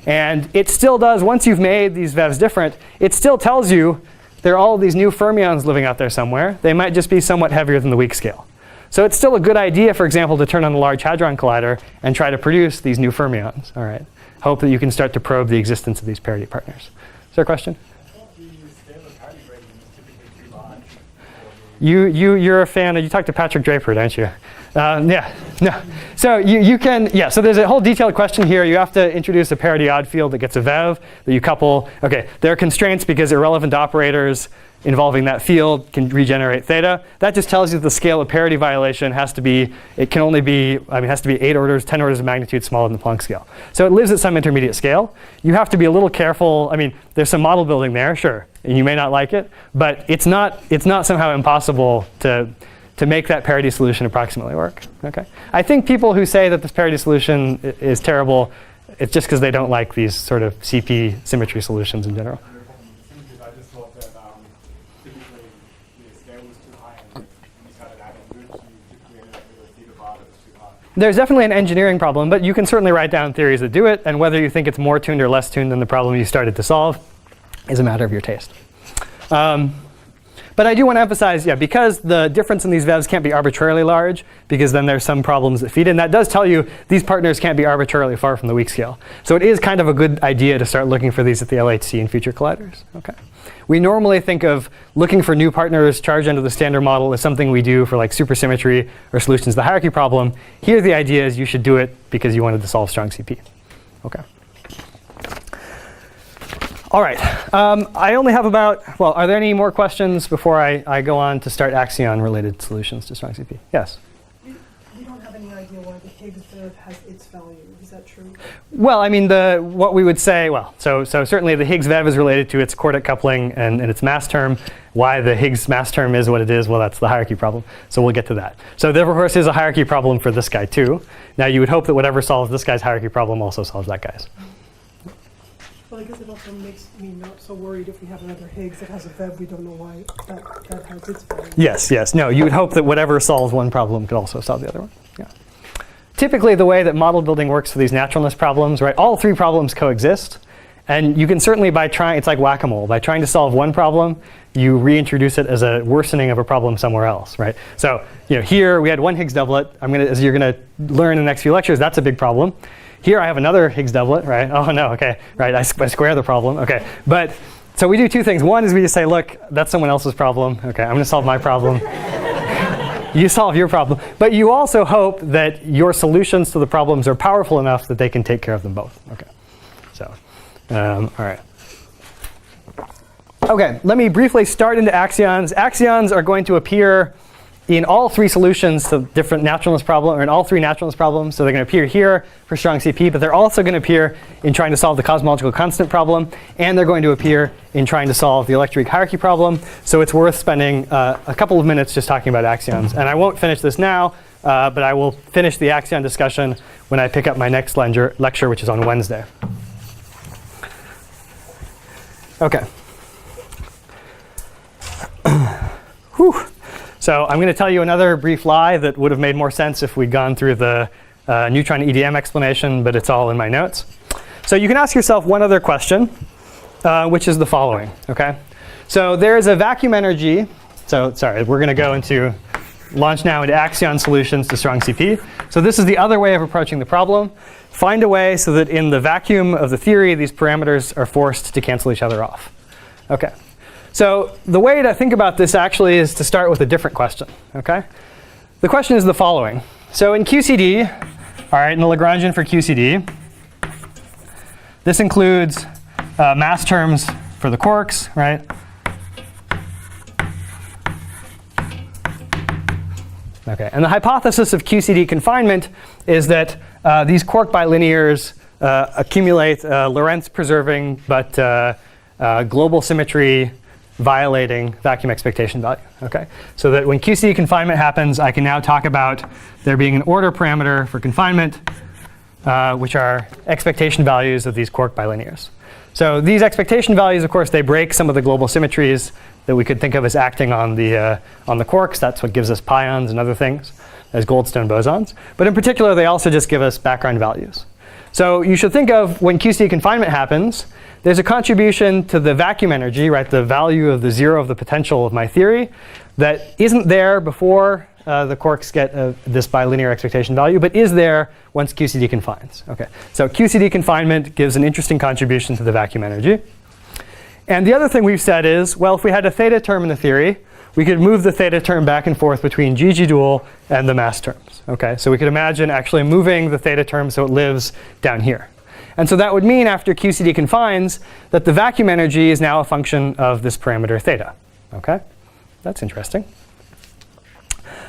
And it still does, once you've made these vevs different, it still tells you there are all these new fermions living out there somewhere. They might just be somewhat heavier than the weak scale. So it's still a good idea, for example, to turn on the Large Hadron Collider and try to produce these new fermions. All right. Hope that you can start to probe the existence of these parity partners. Is there a question? You're a fan. You talked to Patrick Draper, don't you? Yeah. No. So you can. Yeah. So there's a whole detailed question here. You have to introduce a parity odd field that gets a vev that you couple. OK. There are constraints because irrelevant operators involving that field can regenerate theta. That just tells you the scale of parity violation has to be. It can only be. Has to be 8 orders, 10 orders of magnitude smaller than the Planck scale. So it lives at some intermediate scale. You have to be a little careful. There's some model building there, sure, and you may not like it, but it's not somehow impossible to make that parity solution approximately work. Okay. I think people who say that this parity solution is terrible, it's just because they don't like these sort of CP symmetry solutions in general. I just thought that typically the scale was too high and you decided I don't do it, so you typically ended up with a theta bar that was too high. There's definitely an engineering problem, but you can certainly write down theories that do it, and whether you think it's more tuned or less tuned than the problem you started to solve is a matter of your taste. But I do want to emphasize, because the difference in these vevs can't be arbitrarily large, because then there's some problems that feed in. That does tell you these partners can't be arbitrarily far from the weak scale. So it is kind of a good idea to start looking for these at the LHC in future colliders. Okay. We normally think of looking for new partners charged under the standard model as something we do for like supersymmetry or solutions to the hierarchy problem. Here the idea is you should do it because you wanted to solve strong CP. Okay. All right. I only have are there any more questions before I go on to start Axion-related solutions to strong CP? Yes? We don't have any idea why the Higgs vev has its value. Is that true? Well, what we would say, so certainly the Higgs vev is related to its quartic coupling and its mass term. Why the Higgs mass term is what it is, well, that's the hierarchy problem. So we'll get to that. So there, of course, is a hierarchy problem for this guy, too. Now, you would hope that whatever solves this guy's hierarchy problem also solves that guy's. Well, I guess it also makes me not so worried if we have another Higgs that has a vev. We don't know why that has its value. Yes. No, you would hope that whatever solves one problem could also solve the other one. Yeah. Typically, the way that model building works for these naturalness problems, right? All 3 problems coexist. And you can certainly, by trying, it's like whack-a-mole. By trying to solve one problem, you reintroduce it as a worsening of a problem somewhere else, right? So here we had one Higgs doublet. As you're going to learn in the next few lectures, that's a big problem. Here I have another Higgs doublet, right? Oh no, OK, right, I square the problem, OK. But so we do 2 things. One is we just say, look, that's someone else's problem. OK, I'm going to solve my problem. You solve your problem. But you also hope that your solutions to the problems are powerful enough that they can take care of them both. OK, so all right. OK, let me briefly start into axions. Axions are going to appear in all 3 solutions to different naturalness problems, or in all 3 naturalness problems. So they're going to appear here for strong CP, but they're also going to appear in trying to solve the cosmological constant problem, and they're going to appear in trying to solve the electroweak hierarchy problem. So it's worth spending a couple of minutes just talking about axions. And I won't finish this now, but I will finish the axion discussion when I pick up my next lecture, which is on Wednesday. OK. Whew. So I'm going to tell you another brief lie that would have made more sense if we'd gone through the neutron EDM explanation, but it's all in my notes. So you can ask yourself one other question, which is the following. Okay. So there is a vacuum energy. So sorry, we're going to go into launch now into axion solutions to strong CP. So this is the other way of approaching the problem. Find a way so that in the vacuum of the theory, these parameters are forced to cancel each other off. OK. So the way to think about this actually is to start with a different question. Okay. The question is the following. So in Qcd, all right, in the Lagrangian for Qcd, this includes mass terms for the quarks, right? Okay, and the hypothesis of Qcd confinement is that these quark bilinears accumulate Lorentz-preserving but global symmetry violating vacuum expectation value. Okay, so that when Qcd confinement happens, I can now talk about there being an order parameter for confinement, which are expectation values of these quark bilinears. So these expectation values, of course, they break some of the global symmetries that we could think of as acting on the quarks. That's what gives us pions and other things as Goldstone bosons. But in particular, they also just give us background values. So you should think of when Qcd confinement happens, there's a contribution to the vacuum energy, right, the value of the zero of the potential of my theory that isn't there before the quarks get this bilinear expectation value, but is there once Qcd confines. Okay, so Qcd confinement gives an interesting contribution to the vacuum energy. And the other thing we've said is, well, if we had a theta term in the theory, we could move the theta term back and forth between GG dual and the mass terms. Okay, so we could imagine actually moving the theta term so it lives down here. And so that would mean after Qcd confines that the vacuum energy is now a function of this parameter theta. Okay, that's interesting.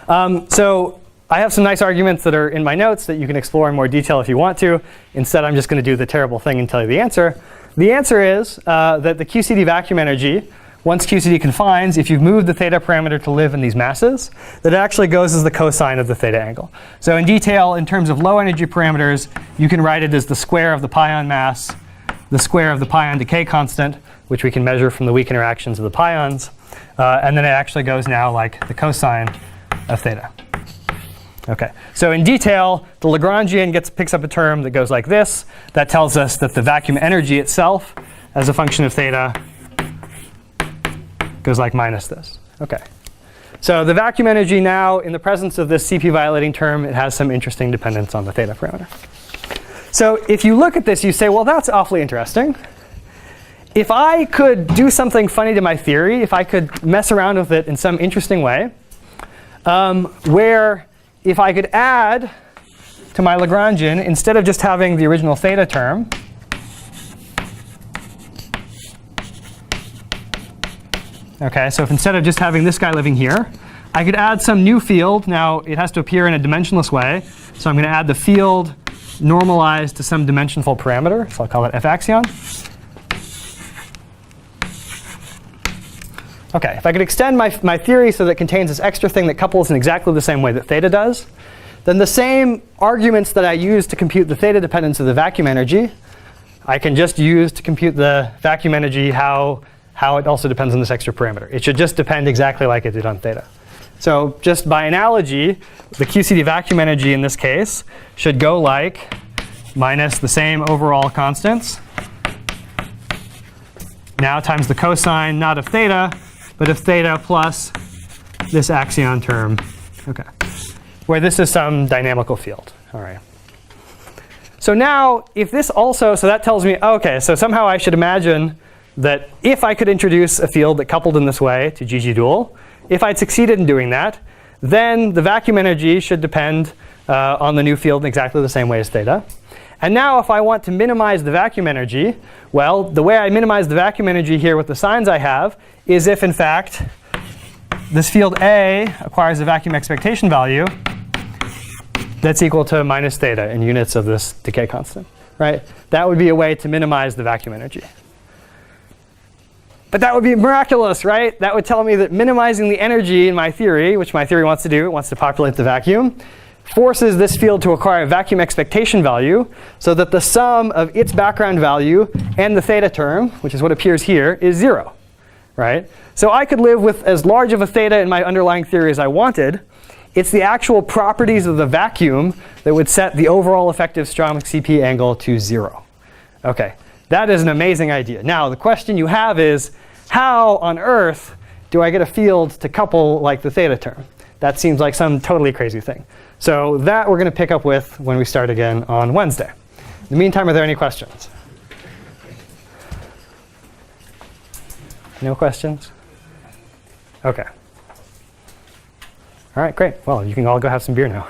So I have some nice arguments that are in my notes that you can explore in more detail if you want to. Instead, I'm just going to do the terrible thing and tell you the answer. The answer is that the Qcd vacuum energy, once Qcd confines, if you've moved the theta parameter to live in these masses, that it actually goes as the cosine of the theta angle. So in detail, in terms of low energy parameters, you can write it as the square of the pion mass, the square of the pion decay constant, which we can measure from the weak interactions of the pions. And then it actually goes now like the cosine of theta. Okay, so in detail, the Lagrangian picks up a term that goes like this. That tells us that the vacuum energy itself, as a function of theta, goes like minus this. Okay, so the vacuum energy now, in the presence of this CP violating term, it has some interesting dependence on the theta parameter. So if you look at this, you say, well, that's awfully interesting. If I could do something funny to my theory, if I could mess around with it in some interesting way, where if I could add to my Lagrangian, instead of just having the original theta term, okay, so if instead of just having this guy living here, I could add some new field. Now, it has to appear in a dimensionless way. So I'm going to add the field normalized to some dimensionful parameter. So I'll call it f axion. Okay, if I could extend my theory so that it contains this extra thing that couples in exactly the same way that theta does, then the same arguments that I use to compute the theta dependence of the vacuum energy, I can just use to compute the vacuum energy how it also depends on this extra parameter. It should just depend exactly like it did on theta. So just by analogy, the Qcd vacuum energy in this case should go like minus the same overall constants, now times the cosine, not of theta, but of theta plus this axion term, okay, where this is some dynamical field. All right. So now, if this also, so that tells me, okay, so somehow I should imagine that if I could introduce a field that coupled in this way to GG dual, if I'd succeeded in doing that, then the vacuum energy should depend on the new field in exactly the same way as theta. And now if I want to minimize the vacuum energy, well, the way I minimize the vacuum energy here with the signs I have is if, in fact, this field A acquires a vacuum expectation value that's equal to minus theta in units of this decay constant, right? That would be a way to minimize the vacuum energy. But that would be miraculous, right? That would tell me that minimizing the energy in my theory, which my theory wants to do, it wants to populate the vacuum, forces this field to acquire a vacuum expectation value so that the sum of its background value and the theta term, which is what appears here, is 0, right? So I could live with as large of a theta in my underlying theory as I wanted. It's the actual properties of the vacuum that would set the overall effective Ström's CP angle to 0. Okay, that is an amazing idea. Now, the question you have is, how on earth do I get a field to couple like the theta term? That seems like some totally crazy thing. So that we're going to pick up with when we start again on Wednesday. In the meantime, are there any questions? No questions? OK. All right, great. Well, you can all go have some beer now.